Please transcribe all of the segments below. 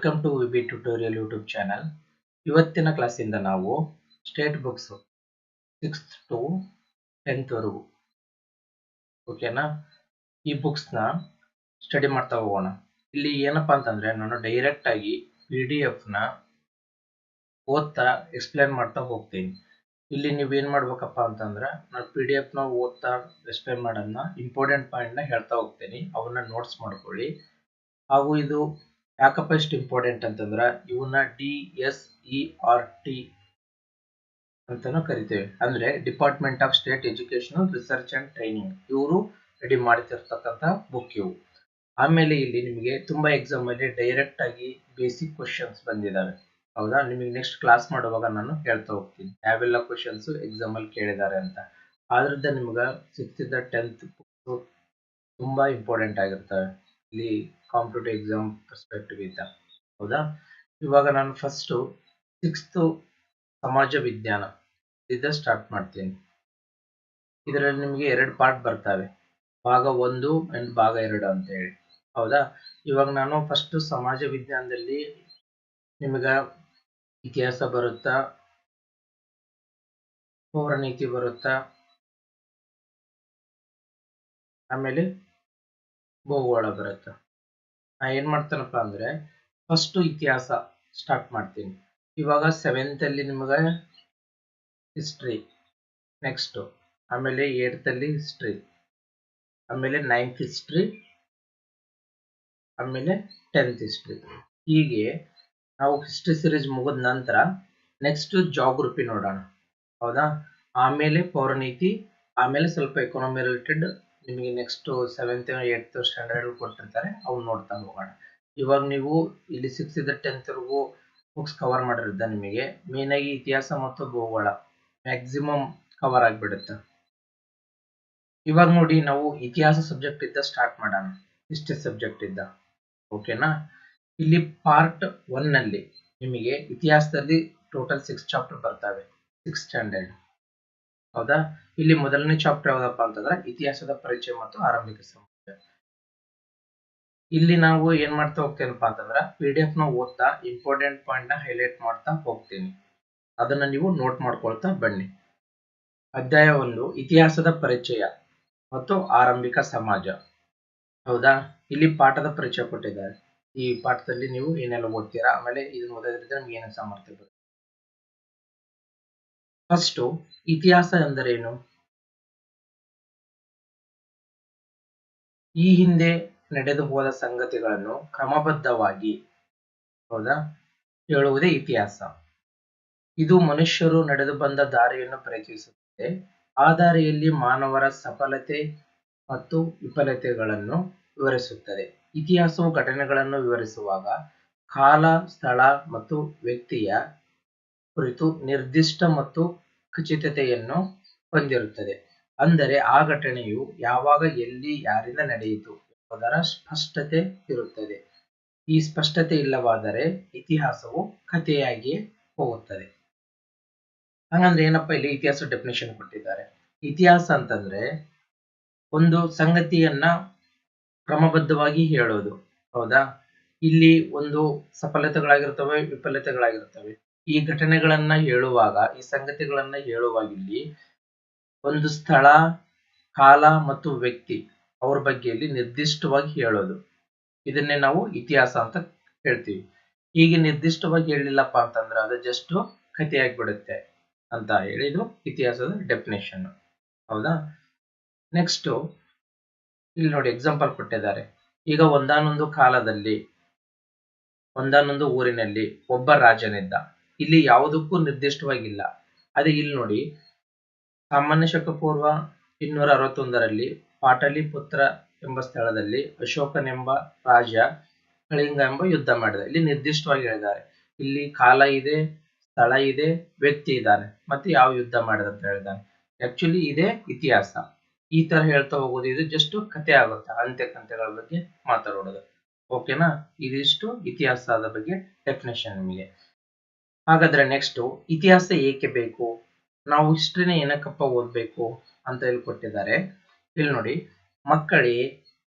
Welcome to VB tutorial YouTube channel. ಇವತ್ತಿನ ಕ್ಲಾಸಿಂದ ನಾವು state books 6th to 10th ವರೆಗೂ ಓಕೆನಾ, ಈ ಬುಕ್ಸ್ನ ಸ್ಟಡಿ ಮಾಡ್ತಾ ಹೋಗೋಣ. ಇಲ್ಲಿ ಏನಪ್ಪಾ ಅಂತಂದ್ರೆ ನಾನು ಡೈರೆಕ್ಟ್ ಆಗಿ PDF ಓದ್ತಾ ಎಕ್ಸ್ಪ್ಲೇನ್ ಮಾಡ್ತಾ ಹೋಗ್ತೀನಿ. ಇಲ್ಲಿ ನೀವೇನ್ ಮಾಡ್ಬೇಕಪ್ಪ ಅಂತಂದ್ರೆ ನಾನು PDF ಓದ್ತಾ ಎಕ್ಸ್ಪ್ಲೇನ್ ಮಾಡೋದನ್ನ ಇಂಪಾರ್ಟೆಂಟ್ ಪಾಯಿಂಟ್ನ ಹೇಳ್ತಾ ಹೋಗ್ತೀನಿ, ಅವನ್ನ ನೋಟ್ಸ್ ಮಾಡ್ಕೊಳ್ಳಿ. ಹಾಗೂ ಇದು ಯಾಕಪ್ಪ ಇಷ್ಟು ಇಂಪಾರ್ಟೆಂಟ್ ಅಂತಂದ್ರೆ ಇವನ್ನ DSERT ಅಂತಾನು ಕರಿತೇವೆ, ಅಂದ್ರೆ department of state educational research and training. ಇವರು ರೆಡಿ ಮಾಡ್ತಿರ್ತಕ್ಕಂಥ ಬುಕ್ ಇವು. ಆಮೇಲೆ ಇಲ್ಲಿ ನಿಮಗೆ ತುಂಬಾ ಎಕ್ಸಾಮ್ ಅಲ್ಲಿ ಡೈರೆಕ್ಟ್ ಆಗಿ ಬೇಸಿಕ್ ಕ್ವಶನ್ಸ್ ಬಂದಿದ್ದಾವೆ, ಹೌದಾ? ನಿಮಗೆ ನೆಕ್ಸ್ಟ್ ಕ್ಲಾಸ್ ಮಾಡುವಾಗ ನಾನು ಹೇಳ್ತಾ ಹೋಗ್ತೀನಿ ಯಾವೆಲ್ಲ ಕ್ವಶನ್ಸ್ ಎಕ್ಸಾಮ್ ಅಲ್ಲಿ ಕೇಳಿದ್ದಾರೆ ಅಂತ. ಆದ್ರಿಂದ ನಿಮ್ಗೆ 6th to 10th ತುಂಬಾ ಇಂಪಾರ್ಟೆಂಟ್ ಆಗಿರ್ತವೆ ಇಲ್ಲಿ ಕಾಂಪಿಟೇಟಿವ್ ಎಕ್ಸಾಮ್ ಪರ್ಸ್ಪೆಕ್ಟಿವ್ ಇಂದ, ಹೌದಾ? ಇವಾಗ ನಾನು ಫಸ್ಟ್ 6th ಸಮಾಜ ವಿಜ್ಞಾನ ಇದ ಸ್ಟಾರ್ಟ್ ಮಾಡ್ತೀನಿ. ಇದರಲ್ಲಿ ನಿಮಗೆ 2 ಪಾರ್ಟ್ ಬರ್ತವೆ, ಭಾಗ 1 ಅಂಡ್ ಭಾಗ 2 ಅಂತ ಹೇಳಿ, ಹೌದಾ? ಇವಾಗ ನಾನು ಫಸ್ಟ್ ಸಮಾಜ ವಿಜ್ಞಾನದಲ್ಲಿ ನಿಮಗ ಇತಿಹಾಸ ಬರುತ್ತಾ, ಪೌರನೀತಿ ಬರುತ್ತಾ, ಆಮೇಲೆ ಭೂಗೋಳ ಬರುತ್ತಾ. ನಾ ಏನ್ ಮಾಡ್ತೇನಪ್ಪ ಅಂದ್ರೆ ಫಸ್ಟ್ ಇತಿಹಾಸ ಸ್ಟಾರ್ಟ್ ಮಾಡ್ತೀನಿ. ಇವಾಗ 7th ಅಲ್ಲಿ ನಿಮಗ ಹಿಸ್ಟ್ರಿ, ನೆಕ್ಸ್ಟ್ ಆಮೇಲೆ 8th ಅಲ್ಲಿ ಹಿಸ್ಟ್ರಿ, ಆಮೇಲೆ 9th ಹಿಸ್ಟ್ರಿ, ಆಮೇಲೆ 10th ಹಿಸ್ಟ್ರಿ. ಹೀಗೆ ನಾವು ಹಿಸ್ಟ್ರಿ ಸೀರೀಸ್ ಮುಗಿದ ನಂತರ ನೆಕ್ಸ್ಟ್ ಜಾಗ್ರಫಿ ನೋಡೋಣ, ಹೌದಾ? ಆಮೇಲೆ ಪೌರನೀತಿ, ಆಮೇಲೆ ಸ್ವಲ್ಪ ಎಕಾನಮಿ ರಿಲೇಟೆಡ್ ನಿಮಗೆ ನೆಕ್ಸ್ಟ್ 7th 8th ಸ್ಟ್ಯಾಂಡರ್ಡ್ ಕೊಟ್ಟಿರ್ತಾರೆ, ಅವ್ನು ನೋಡ್ತಾ ಹೋಗೋಣ. ಇವಾಗ ನೀವು ಇಲ್ಲಿ 6th to 10th ವರೆಗೂ ಬುಕ್ಸ್ ಕವರ್ ಮಾಡಿರೋದ ನಿಮಗೆ ಮೇನ್ ಆಗಿ ಇತಿಹಾಸ ಮತ್ತು ಭೂಗೋಳ ಮ್ಯಾಕ್ಸಿಮಮ್ ಕವರ್ ಆಗಿಬಿಡುತ್ತೆ. ಇವಾಗ ನೋಡಿ ನಾವು ಇತಿಹಾಸ ಸಬ್ಜೆಕ್ಟ್ ಇದ್ದ ಸ್ಟಾರ್ಟ್ ಮಾಡೋಣ, ಹಿಸ್ಟ್ರಿ ಸಬ್ಜೆಕ್ಟ್ ಇದ್ದ, ಓಕೆನಾ? ಇಲ್ಲಿ ಪಾರ್ಟ್ 1 ನಲ್ಲಿ ನಿಮಗೆ ಇತಿಹಾಸದಲ್ಲಿ ಟೋಟಲ್ 6 ಚಾಪ್ಟರ್ ಬರ್ತವೆ, 6th ಸ್ಟ್ಯಾಂಡರ್ಡ್, ಹೌದಾ? ಇಲ್ಲಿ ಮೊದಲನೇ ಚಾಪ್ಟರ್ ಯಾವ್ದಪ್ಪ ಅಂತಂದ್ರೆ ಇತಿಹಾಸದ ಪರಿಚಯ ಮತ್ತು ಆರಂಭಿಕ ಸಮಾಜ. ಇಲ್ಲಿ ನಾವು ಏನ್ ಮಾಡ್ತಾ ಹೋಗ್ತೇನಪ್ಪ ಅಂತಂದ್ರೆ PDF ಓದ್ತಾ ಇಂಪಾರ್ಟೆಂಟ್ ಪಾಯಿಂಟ್ ನ ಹೈಲೈಟ್ ಮಾಡ್ತಾ ಹೋಗ್ತೀನಿ, ಅದನ್ನ ನೀವು ನೋಟ್ ಮಾಡ್ಕೊಳ್ತಾ ಬನ್ನಿ. ಅಧ್ಯಾಯ 1 ಇತಿಹಾಸದ ಪರಿಚಯ ಮತ್ತು ಆರಂಭಿಕ ಸಮಾಜ, ಹೌದಾ? ಇಲ್ಲಿ ಪಾಠದ ಪರಿಚಯ ಕೊಟ್ಟಿದ್ದಾರೆ. ಈ ಪಾಠದಲ್ಲಿ ನೀವು ಏನೆಲ್ಲ ಓದ್ತೀರಾ, ಆಮೇಲೆ ಇದನ್ನ ಓದೋದ್ರಿಂದ ನಿಮ್ಗೆ ಏನೇನು ಸಾಮರ್ಥ್ಯ ಬರುತ್ತೆ. ಫಸ್ಟ್ ಇತಿಹಾಸ ಎಂದರೇನು? ಈ ಹಿಂದೆ ನಡೆದು ಹೋದ ಸಂಗತಿಗಳನ್ನು ಕ್ರಮಬದ್ಧವಾಗಿ, ಹೌದಾ, ಹೇಳುವುದೇ ಇತಿಹಾಸ. ಇದು ಮನುಷ್ಯರು ನಡೆದು ಬಂದ ದಾರಿಯನ್ನು ಪರಿಚಯಿಸುತ್ತದೆ. ಆ ದಾರಿಯಲ್ಲಿ ಮಾನವರ ಸಫಲತೆ ಮತ್ತು ವಿಫಲತೆಗಳನ್ನು ವಿವರಿಸುತ್ತದೆ. ಇತಿಹಾಸವು ಘಟನೆಗಳನ್ನು ವಿವರಿಸುವಾಗ ಕಾಲ, ಸ್ಥಳ ಮತ್ತು ವ್ಯಕ್ತಿಯ ಕುರಿತು ನಿರ್ದಿಷ್ಟ ಮತ್ತು ಖಚಿತತೆಯನ್ನು ಹೊಂದಿರುತ್ತದೆ. ಅಂದರೆ ಆ ಘಟನೆಯು ಯಾವಾಗ, ಎಲ್ಲಿ, ಯಾರಿಂದ ನಡೆಯಿತು ಎಂಬುದರ ಸ್ಪಷ್ಟತೆ ಇರುತ್ತದೆ. ಈ ಸ್ಪಷ್ಟತೆ ಇಲ್ಲವಾದರೆ ಇತಿಹಾಸವು ಕಥೆಯಾಗಿಯೇ ಹೋಗುತ್ತದೆ. ಹಂಗಂದ್ರೆ ಏನಪ್ಪಾ, ಇಲ್ಲಿ ಇತಿಹಾಸ ಡೆಫಿನೇಷನ್ ಕೊಟ್ಟಿದ್ದಾರೆ. ಇತಿಹಾಸ ಅಂತಂದ್ರೆ ಒಂದು ಸಂಗತಿಯನ್ನ ಕ್ರಮಬದ್ಧವಾಗಿ ಹೇಳೋದು, ಹೌದಾ? ಇಲ್ಲಿ ಒಂದು ಸಫಲತೆಗಳಾಗಿರ್ತವೆ, ವಿಫಲತೆಗಳಾಗಿರ್ತವೆ. ಈ ಘಟನೆಗಳನ್ನ ಹೇಳುವಾಗ, ಈ ಸಂಗತಿಗಳನ್ನ ಹೇಳುವಾಗ ಇಲ್ಲಿ ಒಂದು ಸ್ಥಳ, ಕಾಲ ಮತ್ತು ವ್ಯಕ್ತಿ ಅವ್ರ ಬಗ್ಗೆ ಇಲ್ಲಿ ನಿರ್ದಿಷ್ಟವಾಗಿ ಹೇಳೋದು, ಇದನ್ನೇ ನಾವು ಇತಿಹಾಸ ಅಂತ ಹೇಳ್ತೀವಿ. ಹೀಗೆ ನಿರ್ದಿಷ್ಟವಾಗಿ ಹೇಳಿಲ್ಲಪ್ಪ ಅಂತಂದ್ರೆ ಅದು ಜಸ್ಟ್ ಕಥೆ ಆಗ್ಬಿಡುತ್ತೆ ಅಂತ ಹೇಳಿದು ಇತಿಹಾಸದ ಡೆಫಿನೇಷನ್, ಹೌದಾ? ನೆಕ್ಸ್ಟ್ ಇಲ್ಲಿ ನೋಡಿ ಎಕ್ಸಾಂಪಲ್ ಕೊಟ್ಟಿದ್ದಾರೆ. ಈಗ ಒಂದಾನೊಂದು ಕಾಲದಲ್ಲಿ ಒಂದಾನೊಂದು ಊರಿನಲ್ಲಿ ಒಬ್ಬ ರಾಜನಿದ್ದ. ಇಲ್ಲಿ ಯಾವುದಕ್ಕೂ ನಿರ್ದಿಷ್ಟವಾಗಿಲ್ಲ. ಅದೇ ಇಲ್ಲಿ ನೋಡಿ, ಸಾಮಾನ್ಯ ಶಕ ಪೂರ್ವ 261ರಲ್ಲಿ ಪಾಟಲಿಪುತ್ರ ಎಂಬ ಸ್ಥಳದಲ್ಲಿ ಅಶೋಕನೆಂಬ ರಾಜ ಕಳಿಂಗ ಎಂಬ ಯುದ್ಧ ಮಾಡಿದ. ಇಲ್ಲಿ ನಿರ್ದಿಷ್ಟವಾಗಿ ಹೇಳಿದ್ದಾರೆ. ಇಲ್ಲಿ ಕಾಲ ಇದೆ, ಸ್ಥಳ ಇದೆ, ವ್ಯಕ್ತಿ ಇದ್ದಾನೆ, ಮತ್ತೆ ಯಾವ ಯುದ್ಧ ಮಾಡಿದ ಅಂತ ಹೇಳಿದ್ದಾನೆ. ಆಕ್ಚುಲಿ ಇದೇ ಇತಿಹಾಸ. ಈ ತರ ಹೇಳ್ತಾ ಹೋಗೋದು ಇದು ಜಸ್ಟ್ ಕಥೆ ಆಗುತ್ತೆ, ಅಂತ್ಯ ಕಂತೆಗಳ ಬಗ್ಗೆ ಮಾತಾಡೋದು, ಓಕೆನಾ? ಇದಿಷ್ಟು ಇತಿಹಾಸದ ಬಗ್ಗೆ ಡೆಫಿನೇಷನ್ ನಿಮಗೆ. ಹಾಗಾದ್ರೆ ನೆಕ್ಸ್ಟ್ ಇತಿಹಾಸ ಏಕೆ ಬೇಕು, ನಾವು ಹಿಸ್ಟ್ರಿನ ಏನಕ್ಕಪ್ಪ ಓದ್ಬೇಕು ಅಂತ ಇಲ್ಲಿ ಕೊಟ್ಟಿದ್ದಾರೆ. ಇಲ್ಲಿ ನೋಡಿ, ಮಕ್ಕಳೇ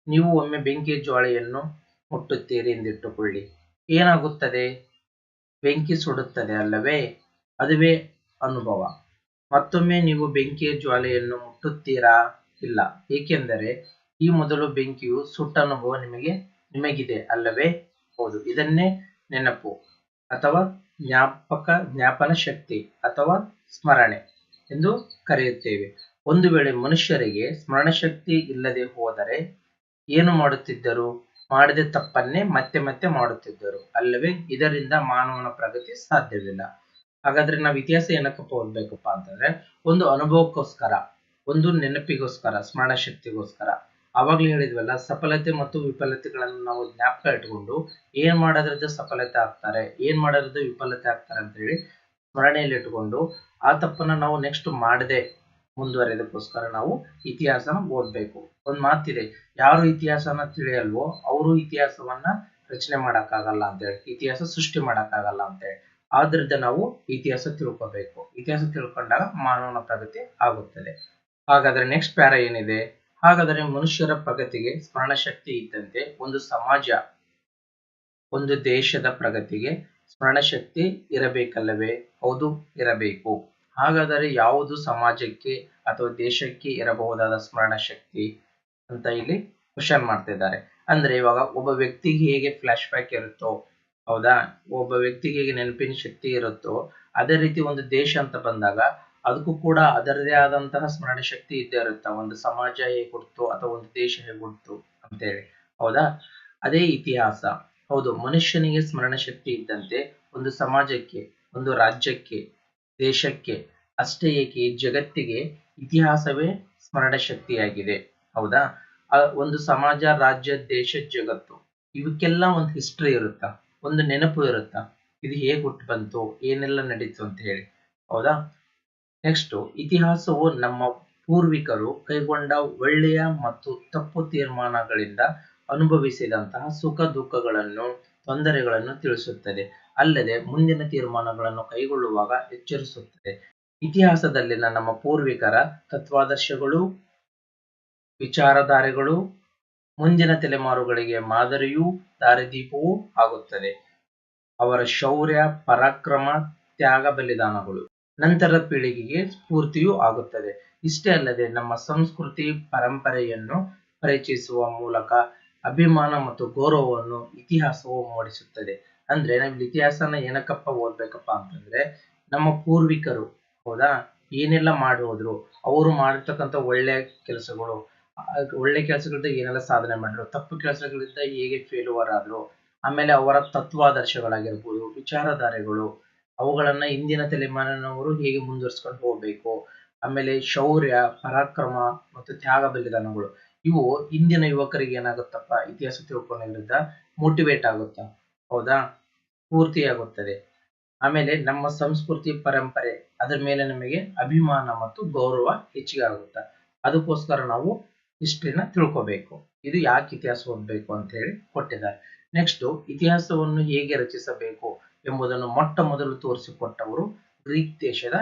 ನೀವು ಒಮ್ಮೆ ಬೆಂಕಿಯ ಜ್ವಾಲೆಯನ್ನು ಮುಟ್ಟುತ್ತೀರಿ ಎಂದಿಟ್ಟುಕೊಳ್ಳಿ. ಏನಾಗುತ್ತದೆ? ಬೆಂಕಿ ಸುಡುತ್ತದೆ ಅಲ್ಲವೇ? ಅದುವೇ ಅನುಭವ. ಮತ್ತೊಮ್ಮೆ ನೀವು ಬೆಂಕಿಯ ಜ್ವಾಲೆಯನ್ನು ಮುಟ್ಟುತ್ತೀರಾ? ಇಲ್ಲ. ಏಕೆಂದರೆ ಈ ಮೊದಲು ಬೆಂಕಿಯು ಸುಟ್ಟ ಅನುಭವ ನಿಮಗಿದೆ ಅಲ್ಲವೇ? ಹೌದು. ಇದನ್ನೇ ನೆನಪು ಅಥವಾ ಜ್ಞಾಪನ ಶಕ್ತಿ ಅಥವಾ ಸ್ಮರಣೆ ಎಂದು ಕರೆಯುತ್ತೇವೆ. ಒಂದು ವೇಳೆ ಮನುಷ್ಯರಿಗೆ ಸ್ಮರಣಶಕ್ತಿ ಇಲ್ಲದೆ ಹೋದರೆ ಏನು ಮಾಡುತ್ತಿದ್ದರು? ಮಾಡಿದ ತಪ್ಪನ್ನೇ ಮತ್ತೆ ಮತ್ತೆ ಮಾಡುತ್ತಿದ್ದರು ಅಲ್ಲವೇ? ಇದರಿಂದ ಮಾನವನ ಪ್ರಗತಿ ಸಾಧ್ಯವಿಲ್ಲ. ಹಾಗಾದ್ರೆ ನಾವು ಇತಿಹಾಸ ಏನಕ್ಕಪ್ಪ ಓದ್ಬೇಕಪ್ಪ ಅಂತಂದ್ರೆ, ಒಂದು ಅನುಭವಕ್ಕೋಸ್ಕರ, ಒಂದು ನೆನಪಿಗೋಸ್ಕರ, ಸ್ಮರಣ ಶಕ್ತಿಗೋಸ್ಕರ. ಆವಾಗ್ಲೇ ಹೇಳಿದ್ವಲ್ಲ, ಸಫಲತೆ ಮತ್ತು ವಿಫಲತೆಗಳನ್ನು ನಾವು ಜ್ಞಾಪಕ ಇಟ್ಕೊಂಡು ಏನ್ ಮಾಡೋದ್ರಿಂದ ಸಫಲತೆ ಆಗ್ತಾರೆ, ಏನ್ ಮಾಡೋದ್ರಿಂದ ವಿಫಲತೆ ಆಗ್ತಾರೆ ಅಂತ ಹೇಳಿ ಸ್ಮರಣೆಯಲ್ಲಿ ಇಟ್ಕೊಂಡು ಆ ತಪ್ಪನ್ನ ನಾವು ನೆಕ್ಸ್ಟ್ ಮಾಡದೆ ಮುಂದುವರೆದಕ್ಕೋಸ್ಕರ ನಾವು ಇತಿಹಾಸನ ಓದ್ಬೇಕು. ಒಂದ್ ಮಾತಿದೆ, ಯಾರು ಇತಿಹಾಸನ ತಿಳಿಯಲ್ವೋ ಅವರು ಇತಿಹಾಸವನ್ನ ರಚನೆ ಮಾಡಕ್ಕಾಗಲ್ಲ ಅಂತ ಹೇಳಿ, ಇತಿಹಾಸ ಸೃಷ್ಟಿ ಮಾಡಕ್ಕಾಗಲ್ಲ ಅಂತ ಹೇಳಿ. ಆದ್ರಿಂದ ನಾವು ಇತಿಹಾಸ ತಿಳ್ಕೋಬೇಕು. ಇತಿಹಾಸ ತಿಳ್ಕೊಂಡಾಗ ಮಾನವನ ಪ್ರಗತಿ ಆಗುತ್ತದೆ. ಹಾಗಾದ್ರೆ ನೆಕ್ಸ್ಟ್ ಪ್ಯಾರ ಏನಿದೆ? ಹಾಗಾದರೆ ಮನುಷ್ಯರ ಪ್ರಗತಿಗೆ ಸ್ಮರಣ ಶಕ್ತಿ ಇದ್ದಂತೆ ಒಂದು ಸಮಾಜ, ಒಂದು ದೇಶದ ಪ್ರಗತಿಗೆ ಸ್ಮರಣ ಶಕ್ತಿ ಇರಬೇಕಲ್ಲವೇ? ಹೌದು, ಇರಬೇಕು. ಹಾಗಾದರೆ ಯಾವುದು ಸಮಾಜಕ್ಕೆ ಅಥವಾ ದೇಶಕ್ಕೆ ಇರಬಹುದಾದ ಸ್ಮರಣ ಶಕ್ತಿ ಅಂತ ಇಲ್ಲಿ ಕ್ವಶನ್ ಮಾಡ್ತಿದ್ದಾರೆ. ಅಂದ್ರೆ ಇವಾಗ ಒಬ್ಬ ವ್ಯಕ್ತಿಗೆ ಹೇಗೆ ಫ್ಲಾಶ್ ಬ್ಯಾಕ್ ಇರುತ್ತೋ, ಹೌದಾ, ಒಬ್ಬ ವ್ಯಕ್ತಿಗೆ ಹೇಗೆ ನೆನಪಿನ ಶಕ್ತಿ ಇರುತ್ತೋ ಅದೇ ರೀತಿ ಒಂದು ದೇಶ ಅಂತ ಬಂದಾಗ ಅದಕ್ಕೂ ಕೂಡ ಅದರದೇ ಆದಂತಹ ಸ್ಮರಣ ಶಕ್ತಿ ಇದ್ದೇ ಇರುತ್ತೆ. ಒಂದು ಸಮಾಜ ಹೇಗೆ ಹುಡ್ತು ಅಥವಾ ಒಂದು ದೇಶ ಹೇಗೆ ಹುಡ್ತು ಅಂತೇಳಿ, ಹೌದಾ? ಅದೇ ಇತಿಹಾಸ. ಹೌದು, ಮನುಷ್ಯನಿಗೆ ಸ್ಮರಣ ಶಕ್ತಿ ಇದ್ದಂತೆ ಒಂದು ಸಮಾಜಕ್ಕೆ, ಒಂದು ರಾಜ್ಯಕ್ಕೆ, ದೇಶಕ್ಕೆ, ಅಷ್ಟೇ ಏಕೆ ಜಗತ್ತಿಗೆ ಇತಿಹಾಸವೇ ಸ್ಮರಣ ಶಕ್ತಿಯಾಗಿದೆ. ಹೌದಾ? ಒಂದು ಸಮಾಜ, ರಾಜ್ಯ, ದೇಶ, ಜಗತ್ತು ಇವಕ್ಕೆಲ್ಲ ಒಂದು ಹಿಸ್ಟ್ರಿ ಇರುತ್ತಾ, ಒಂದು ನೆನಪು ಇರುತ್ತಾ, ಇದು ಹೇಗೆ ಹುಟ್ಟು ಬಂತು, ಏನೆಲ್ಲ ನಡೀತು ಅಂತ ಹೇಳಿ. ಹೌದಾ? ನೆಕ್ಸ್ಟ್, ಇತಿಹಾಸವು ನಮ್ಮ ಪೂರ್ವಿಕರು ಕೈಗೊಂಡ ಒಳ್ಳೆಯ ಮತ್ತು ತಪ್ಪು ತೀರ್ಮಾನಗಳಿಂದ ಅನುಭವಿಸಿದಂತಹ ಸುಖ ದುಃಖಗಳನ್ನು, ತೊಂದರೆಗಳನ್ನು ತಿಳಿಸುತ್ತದೆ. ಅಲ್ಲದೆ ಮುಂದಿನ ತೀರ್ಮಾನಗಳನ್ನು ಕೈಗೊಳ್ಳುವಾಗ ಎಚ್ಚರಿಸುತ್ತದೆ. ಇತಿಹಾಸದಲ್ಲಿನ ನಮ್ಮ ಪೂರ್ವಿಕರ ತತ್ವಾದರ್ಶಗಳು, ವಿಚಾರಧಾರೆಗಳು ಮುಂದಿನ ತಲೆಮಾರುಗಳಿಗೆ ಮಾದರಿಯೂ ದಾರಿದೀಪವೂ ಆಗುತ್ತದೆ. ಅವರ ಶೌರ್ಯ, ಪರಾಕ್ರಮ, ತ್ಯಾಗ, ಬಲಿದಾನಗಳು ನಂತರ ಪೀಳಿಗೆಗೆ ಸ್ಫೂರ್ತಿಯೂ ಆಗುತ್ತದೆ. ಇಷ್ಟೇ ಅಲ್ಲದೆ ನಮ್ಮ ಸಂಸ್ಕೃತಿ ಪರಂಪರೆಯನ್ನು ಪರಿಚಯಿಸುವ ಮೂಲಕ ಅಭಿಮಾನ ಮತ್ತು ಗೌರವವನ್ನು ಇತಿಹಾಸವು ಮೂಡಿಸುತ್ತದೆ. ಅಂದ್ರೆ ನಾವು ಇತಿಹಾಸನ ಏನಕ್ಕಪ್ಪ ಓದ್ಬೇಕಪ್ಪ ಅಂತಂದ್ರೆ, ನಮ್ಮ ಪೂರ್ವಿಕರು, ಹೌದಾ, ಏನೆಲ್ಲ ಮಾಡಿ ಹೋದ್ರು, ಅವರು ಮಾಡಿರ್ತಕ್ಕಂಥ ಒಳ್ಳೆ ಕೆಲಸಗಳು, ಒಳ್ಳೆ ಕೆಲಸಗಳಿಂದ ಏನೆಲ್ಲ ಸಾಧನೆ ಮಾಡಿದ್ರು, ತಪ್ಪು ಕೆಲಸಗಳಿಂದ ಹೇಗೆ ಫೇಲ್ಯೂರ್ ಆದ್ರು, ಆಮೇಲೆ ಅವರ ತತ್ವಾದರ್ಶಗಳಾಗಿರ್ಬೋದು, ವಿಚಾರಧಾರೆಗಳು, ಅವುಗಳನ್ನ ಇಂದಿನ ತಲೆಮಾರಿನವರು ಹೇಗೆ ಮುಂದುವರ್ಸ್ಕೊಂಡು ಹೋಗ್ಬೇಕು, ಆಮೇಲೆ ಶೌರ್ಯ, ಪರಾಕ್ರಮ ಮತ್ತು ತ್ಯಾಗ ಬಲಿದಾನಗಳು, ಇವು ಇಂದಿನ ಯುವಕರಿಗೆ ಏನಾಗುತ್ತಪ್ಪ, ಇತಿಹಾಸ ತಿಳ್ಕೊಳ್ಳೋದ್ರಿಂದ ಮೋಟಿವೇಟ್ ಆಗುತ್ತಾ, ಹೌದಾ, ಸ್ಫೂರ್ತಿಯಾಗುತ್ತದೆ. ಆಮೇಲೆ ನಮ್ಮ ಸಂಸ್ಕೃತಿ ಪರಂಪರೆ ಅದರ ಮೇಲೆ ನಮಗೆ ಅಭಿಮಾನ ಮತ್ತು ಗೌರವ ಹೆಚ್ಚಿಗೆ ಆಗುತ್ತಾ. ಅದಕ್ಕೋಸ್ಕರ ನಾವು ಹಿಸ್ಟ್ರಿನ ತಿಳ್ಕೋಬೇಕು. ಇದು ಯಾಕೆ ಇತಿಹಾಸ ಓದಬೇಕು ಅಂತ ಹೇಳಿ ಕೊಟ್ಟಿದ್ದಾರೆ. ನೆಕ್ಸ್ಟ್, ಇತಿಹಾಸವನ್ನು ಹೇಗೆ ರಚಿಸಬೇಕು ಎಂಬುದನ್ನು ಮೊಟ್ಟ ಮೊದಲು ತೋರಿಸಿಕೊಟ್ಟವರು ಗ್ರೀಕ್ ದೇಶದ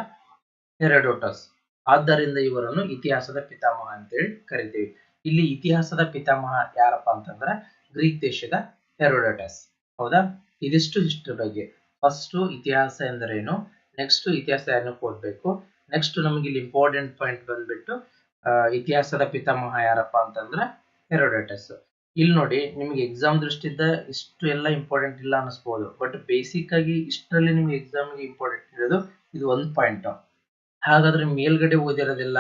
ಹೆರೋಡೋಟಸ್. ಆದ್ದರಿಂದ ಇವರನ್ನು ಇತಿಹಾಸದ ಪಿತಾಮಹ ಅಂತೇಳಿ ಕರಿತೀವಿ. ಇಲ್ಲಿ ಇತಿಹಾಸದ ಪಿತಾಮಹ ಯಾರಪ್ಪ ಅಂತಂದ್ರೆ ಗ್ರೀಕ್ ದೇಶದ ಹೆರೋಡೋಟಸ್. ಹೌದಾ? ಇದಿಷ್ಟು ಹಿಸ್ಟ್ರಿ ಬಗ್ಗೆ. ಫಸ್ಟ್ ಇತಿಹಾಸ ಎಂದರೇನು, ನೆಕ್ಸ್ಟ್ ಇತಿಹಾಸ ಏನಕ್ಕೆ ಓದ್ಬೇಕು, ನೆಕ್ಸ್ಟ್ ನಮಗೆ ಇಲ್ಲಿ ಇಂಪಾರ್ಟೆಂಟ್ ಪಾಯಿಂಟ್ ಬಂದ್ಬಿಟ್ಟು ಇತಿಹಾಸದ ಪಿತಾಮಹ ಯಾರಪ್ಪ ಅಂತಂದ್ರೆ ಹೆರೋಡೋಟಸ್. ಇಲ್ಲಿ ನೋಡಿ, ನಿಮಗೆ ಎಕ್ಸಾಮ್ ದೃಷ್ಟಿಯಿಂದ ಇಷ್ಟು ಎಲ್ಲ ಇಂಪಾರ್ಟೆಂಟ್ ಇಲ್ಲ ಅನಿಸ್ಬೋದು, ಬಟ್ ಬೇಸಿಕ್ ಆಗಿ ಇಷ್ಟರಲ್ಲಿ ನಿಮ್ಗೆ ಎಕ್ಸಾಮ್ಗೆ ಇಂಪಾರ್ಟೆಂಟ್ ಇರೋದು ಇದು ಒಂದು ಪಾಯಿಂಟ್. ಹಾಗಾದ್ರೆ ಮೇಲ್ಗಡೆ ಓದಿರೋದೆಲ್ಲ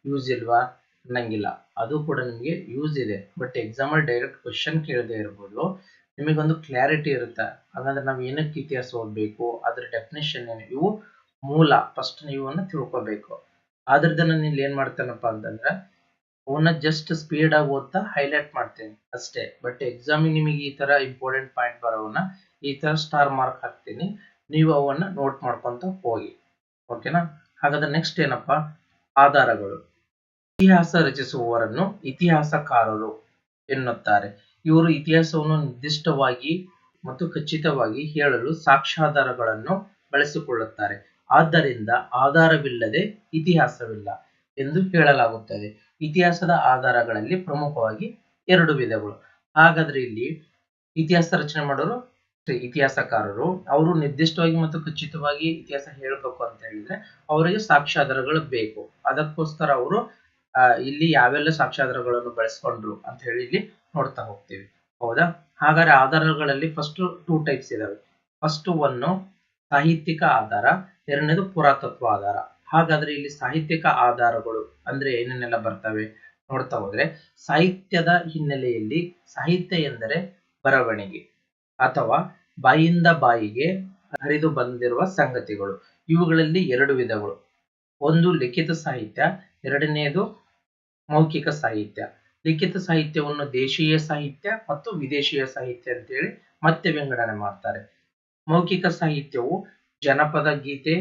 ಯೂಸ್ ಇಲ್ವಾ ಅನ್ನಂಗಿಲ್ಲ, ಅದು ಕೂಡ ನಿಮಗೆ ಯೂಸ್ ಇದೆ. ಬಟ್ ಎಕ್ಸಾಮಲ್ಲಿ ಡೈರೆಕ್ಟ್ ಕ್ವಶನ್ ಕೇಳದೆ ಇರ್ಬೋದು, ನಿಮಗೊಂದು ಕ್ಲಾರಿಟಿ ಇರುತ್ತೆ. ಹಾಗಾದ್ರೆ ನಾವು ಏನಕ್ಕೆ ಇತಿಹಾಸ ಓದಬೇಕು, ಅದ್ರ ಡೆಫಿನೇಷನ್ ಏನು, ಇವು ಮೂಲ ಫಸ್ಟ್ ನೀವನ್ನ ತಿಳ್ಕೊಬೇಕು. ಆದ್ರಿಂದ ನಾನು ಇಲ್ಲಿ ಏನ್ ಮಾಡ್ತೇನಪ್ಪ ಅಂತಂದ್ರೆ ಅವನ್ನ ಜಸ್ಟ್ ಸ್ಪೀಡ್ ಆಗಿ ಓದ್ತಾ ಹೈಲೈಟ್ ಮಾಡ್ತೇನೆ ಅಷ್ಟೇ. ಬಟ್ ಎಕ್ಸಾಮಿಗೆ ನಿಮಗೆ ಈ ತರ ಇಂಪಾರ್ಟೆಂಟ್ ಪಾಯಿಂಟ್ ಬರೋವನ್ನ ಈ ತರ ಸ್ಟಾರ್ ಮಾರ್ಕ್ ಹಾಕ್ತೀನಿ, ನೀವು ಅವನ್ನ ನೋಟ್ ಮಾಡ್ಕೊಂತ ಹೋಗಿ. ಓಕೆನಾ? ಹಾಗಾದ್ರೆ ನೆಕ್ಸ್ಟ್ ಏನಪ್ಪಾ, ಆಧಾರಗಳು. ಇತಿಹಾಸ ರಚಿಸುವವರನ್ನು ಇತಿಹಾಸಕಾರರು ಎನ್ನುತ್ತಾರೆ. ಇವರು ಇತಿಹಾಸವನ್ನು ನಿರ್ದಿಷ್ಟವಾಗಿ ಮತ್ತು ಖಚಿತವಾಗಿ ಹೇಳಲು ಸಾಕ್ಷ್ಯಾಧಾರಗಳನ್ನು ಬಳಸಿಕೊಳ್ಳುತ್ತಾರೆ. ಆದ್ದರಿಂದ ಆಧಾರವಿಲ್ಲದೆ ಇತಿಹಾಸವಿಲ್ಲ ಎಂದು ಹೇಳಲಾಗುತ್ತದೆ. ಇತಿಹಾಸದ ಆಧಾರಗಳಲ್ಲಿ ಪ್ರಮುಖವಾಗಿ ಎರಡು ವಿಧಗಳು. ಹಾಗಾದ್ರೆ ಇಲ್ಲಿ ಇತಿಹಾಸ ರಚನೆ ಮಾಡೋರು ಇತಿಹಾಸಕಾರರು ಅವರು ನಿರ್ದಿಷ್ಟವಾಗಿ ಮತ್ತು ಖಚಿತವಾಗಿ ಇತಿಹಾಸ ಹೇಳಬೇಕು ಅಂತ ಹೇಳಿದ್ರೆ ಅವರಿಗೆ ಸಾಕ್ಷ್ಯಾಧಾರಗಳು ಬೇಕು. ಅದಕ್ಕೋಸ್ಕರ ಅವರು ಇಲ್ಲಿ ಯಾವೆಲ್ಲ ಸಾಕ್ಷ್ಯಾಧಾರಗಳನ್ನು ಬಳಸ್ಕೊಂಡ್ರು ಅಂತ ಹೇಳಿ ಇಲ್ಲಿ ನೋಡ್ತಾ ಹೋಗ್ತೀವಿ. ಹೌದಾ? ಹಾಗಾದ್ರೆ ಆಧಾರಗಳಲ್ಲಿ ಫಸ್ಟ್ 2 ಟೈಪ್ಸ್ ಇದಾವೆ. ಫಸ್ಟ್ ಒಂದು ಸಾಹಿತ್ಯಿಕ ಆಧಾರ, ಎರಡನೇದು ಪುರಾತತ್ವ ಆಧಾರ. ಹಾಗಾದ್ರೆ ಇಲ್ಲಿ ಸಾಹಿತ್ಯಿಕ ಆಧಾರಗಳು ಅಂದ್ರೆ ಏನೇನೆಲ್ಲ ಬರ್ತವೆ ನೋಡ್ತಾ ಹೋದ್ರೆ, ಸಾಹಿತ್ಯದ ಹಿನ್ನೆಲೆಯಲ್ಲಿ ಸಾಹಿತ್ಯ ಎಂದರೆ ಬರವಣಿಗೆ ಅಥವಾ ಬಾಯಿಂದ ಬಾಯಿಗೆ ಹರಿದು ಬಂದಿರುವ ಸಂಗತಿಗಳು. ಇವುಗಳಲ್ಲಿ 2 ವಿಧಗಳು. ಒಂದು ಲಿಖಿತ ಸಾಹಿತ್ಯ, ಎರಡನೆಯದು ಮೌಖಿಕ ಸಾಹಿತ್ಯ. ಲಿಖಿತ ಸಾಹಿತ್ಯವನ್ನು ದೇಶೀಯ ಸಾಹಿತ್ಯ ಮತ್ತು ವಿದೇಶೀಯ ಸಾಹಿತ್ಯ ಅಂತೇಳಿ ಮತ್ತೆ ವಿಂಗಡಣೆ ಮಾಡ್ತಾರೆ. ಮೌಖಿಕ ಸಾಹಿತ್ಯವು ಜನಪದ ಗೀತೆ,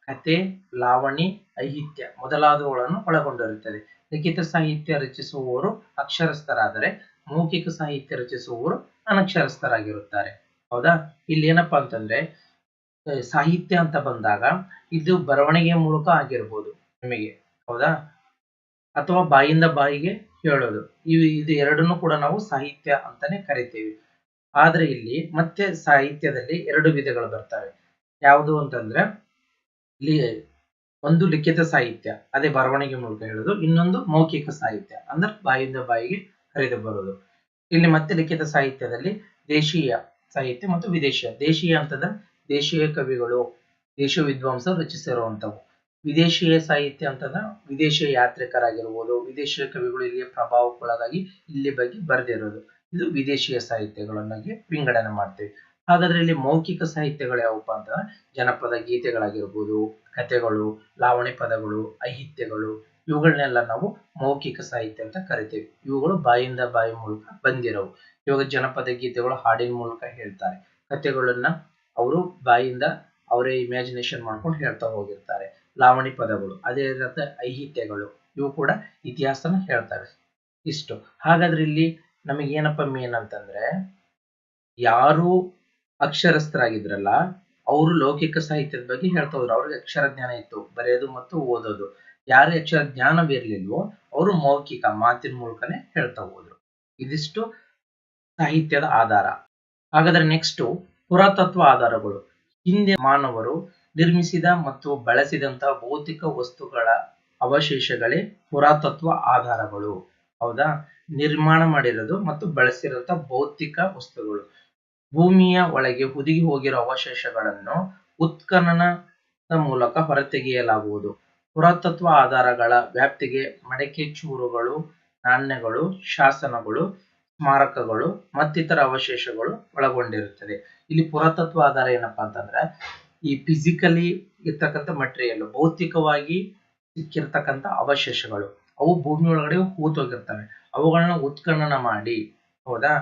ಕತೆ, ಲಾವಣಿ, ಐಹಿತ್ಯ ಮೊದಲಾದವುಗಳನ್ನು ಒಳಗೊಂಡಿರುತ್ತದೆ. ಲಿಖಿತ ಸಾಹಿತ್ಯ ರಚಿಸುವವರು ಅಕ್ಷರಸ್ಥರಾದರೆ ಮೌಖಿಕ ಸಾಹಿತ್ಯ ರಚಿಸುವವರು ಅನಕ್ಷರಸ್ಥರಾಗಿರುತ್ತಾರೆ. ಹೌದಾ? ಇಲ್ಲಿ ಏನಪ್ಪಾ ಅಂತಂದ್ರೆ ಸಾಹಿತ್ಯ ಅಂತ ಬಂದಾಗ ಇದು ಬರವಣಿಗೆಯ ಮೂಲಕ ಆಗಿರ್ಬೋದು ನಿಮಗೆ, ಹೌದಾ, ಅಥವಾ ಬಾಯಿಂದ ಬಾಯಿಗೆ ಹೇಳೋದು. ಇದು ಎರಡನ್ನೂ ಕೂಡ ನಾವು ಸಾಹಿತ್ಯ ಅಂತಾನೆ ಕರಿತೀವಿ. ಆದ್ರೆ ಇಲ್ಲಿ ಮತ್ತೆ ಸಾಹಿತ್ಯದಲ್ಲಿ 2 ವಿಧಗಳು ಬರ್ತವೆ. ಯಾವುದು ಅಂತಂದ್ರೆ ಇಲ್ಲಿ ಒಂದು ಲಿಖಿತ ಸಾಹಿತ್ಯ, ಅದೇ ಬರವಣಿಗೆ ಮೂಲಕ ಹೇಳೋದು. ಇನ್ನೊಂದು ಮೌಖಿಕ ಸಾಹಿತ್ಯ ಅಂದ್ರೆ ಬಾಯಿಂದ ಬಾಯಿಗೆ ಹರಿದು ಬರೋದು. ಇಲ್ಲಿ ಮತ್ತೆ ಲಿಖಿತ ಸಾಹಿತ್ಯದಲ್ಲಿ ದೇಶೀಯ ಸಾಹಿತ್ಯ ಮತ್ತು ವಿದೇಶೀಯ. ದೇಶೀಯ ಅಂತಂದ್ರೆ ದೇಶೀಯ ಕವಿಗಳು, ದೇಶೀಯ ವಿದ್ವಾಂಸರು ರಚಿಸಿರುವಂತವು. ವಿದೇಶೀಯ ಸಾಹಿತ್ಯ ಅಂತಂದ್ರೆ ವಿದೇಶೀಯ ಯಾತ್ರಿಕರಾಗಿರ್ಬೋದು, ವಿದೇಶೀಯ ಕವಿಗಳು ಇಲ್ಲಿಯ ಪ್ರಭಾವಕ್ಕೊಳಗಾಗಿ ಇಲ್ಲಿ ಬಗ್ಗೆ ಬರೆದಿರೋದು. ಇದು ವಿದೇಶೀಯ ಸಾಹಿತ್ಯಗಳನ್ನಾಗಿ ವಿಂಗಡಣೆ ಮಾಡ್ತೀವಿ. ಹಾಗಾದ್ರೆ ಇಲ್ಲಿ ಮೌಖಿಕ ಸಾಹಿತ್ಯಗಳು ಯಾವಪ್ಪ ಅಂತಂದ್ರೆ ಜನಪದ ಗೀತೆಗಳಾಗಿರ್ಬೋದು, ಕಥೆಗಳು, ಲಾವಣಿ ಪದಗಳು, ಐಹಿತ್ಯಗಳು, ಇವುಗಳನ್ನೆಲ್ಲ ನಾವು ಮೌಖಿಕ ಸಾಹಿತ್ಯ ಅಂತ ಕರಿತೀವಿ. ಇವುಗಳು ಬಾಯಿಂದ ಬಾಯಿ ಮೂಲಕ ಬಂದಿರವು. ಇವಾಗ ಜನಪದ ಗೀತೆಗಳು ಹಾಡಿನ ಮೂಲಕ ಹೇಳ್ತಾರೆ. ಕಥೆಗಳನ್ನ ಅವರು ಬಾಯಿಂದ ಅವರೇ ಇಮ್ಯಾಜಿನೇಷನ್ ಮಾಡ್ಕೊಂಡು ಹೇಳ್ತಾ ಹೋಗಿರ್ತಾರೆ. ಲಾವಣಿ ಪದಗಳು, ಅದೇ ರೀತಿ ಐಹಿತ್ಯಗಳು, ಇವು ಕೂಡ ಇತಿಹಾಸನ ಹೇಳ್ತವೆ. ಇಷ್ಟು. ಹಾಗಾದ್ರೆ ಇಲ್ಲಿ ನಮಗೆ ಏನಪ್ಪ ಮೇನ್ ಅಂತಂದ್ರೆ, ಯಾರು ಅಕ್ಷರಸ್ಥರಾಗಿದ್ರಲ್ಲ ಅವರು ಲೌಕಿಕ ಸಾಹಿತ್ಯದ ಬಗ್ಗೆ ಹೇಳ್ತಾ ಹೋದ್ರು. ಅವ್ರಿಗೆ ಅಕ್ಷರ ಜ್ಞಾನ ಇತ್ತು, ಬರೆಯೋದು ಮತ್ತು ಓದೋದು. ಯಾರೇ ಅಕ್ಷರ ಜ್ಞಾನವಿರ್ಲಿಲ್ವೋ ಅವರು ಮೌಖಿಕ ಮಾತಿನ ಮೂಲಕನೇ ಹೇಳ್ತಾ ಹೋದ್ರು. ಇದಿಷ್ಟು ಸಾಹಿತ್ಯದ ಆಧಾರ. ಹಾಗಾದ್ರೆ ನೆಕ್ಸ್ಟ್ ಪುರಾತತ್ವ ಆಧಾರಗಳು. ಹಿಂದೆ ಮಾನವರು ನಿರ್ಮಿಸಿದ ಮತ್ತು ಬಳಸಿದಂತಹ ಭೌತಿಕ ವಸ್ತುಗಳ ಅವಶೇಷಗಳೇ ಪುರಾತತ್ವ ಆಧಾರಗಳು. ಹೌದಾ? ನಿರ್ಮಾಣ ಮಾಡಿರೋದು ಮತ್ತು ಬಳಸಿರುವಂತಹ ಭೌತಿಕ ವಸ್ತುಗಳು. ಭೂಮಿಯ ಒಳಗೆ ಹುದುಗಿ ಹೋಗಿರೋ ಅವಶೇಷಗಳನ್ನು ಉತ್ಖನನದ ಮೂಲಕ ಹೊರತೆಗೆಯಲಾಗುವುದು. ಪುರಾತತ್ವ ಆಧಾರಗಳ ವ್ಯಾಪ್ತಿಗೆ ಮಡಕೆ ಚೂರುಗಳು, ನಾಣ್ಯಗಳು, ಶಾಸನಗಳು, ಸ್ಮಾರಕಗಳು ಮತ್ತಿತರ ಅವಶೇಷಗಳು ಒಳಗೊಂಡಿರುತ್ತದೆ. ಇಲ್ಲಿ ಪುರಾತತ್ವ ಆಧಾರ ಏನಪ್ಪಾ ಅಂತಂದ್ರೆ ಈ ಫಿಸಿಕಲಿ ಇರ್ತಕ್ಕಂಥ ಮಟೀರಿಯಲ್, ಭೌತಿಕವಾಗಿ ಸಿಕ್ಕಿರ್ತಕ್ಕಂಥ ಅವಶೇಷಗಳು, ಅವು ಭೂಮಿ ಒಳಗಡೆ ಹೂತೋಗಿರ್ತವೆ. ಅವುಗಳನ್ನ ಉತ್ಖನನ ಮಾಡಿ, ಹೌದಾ,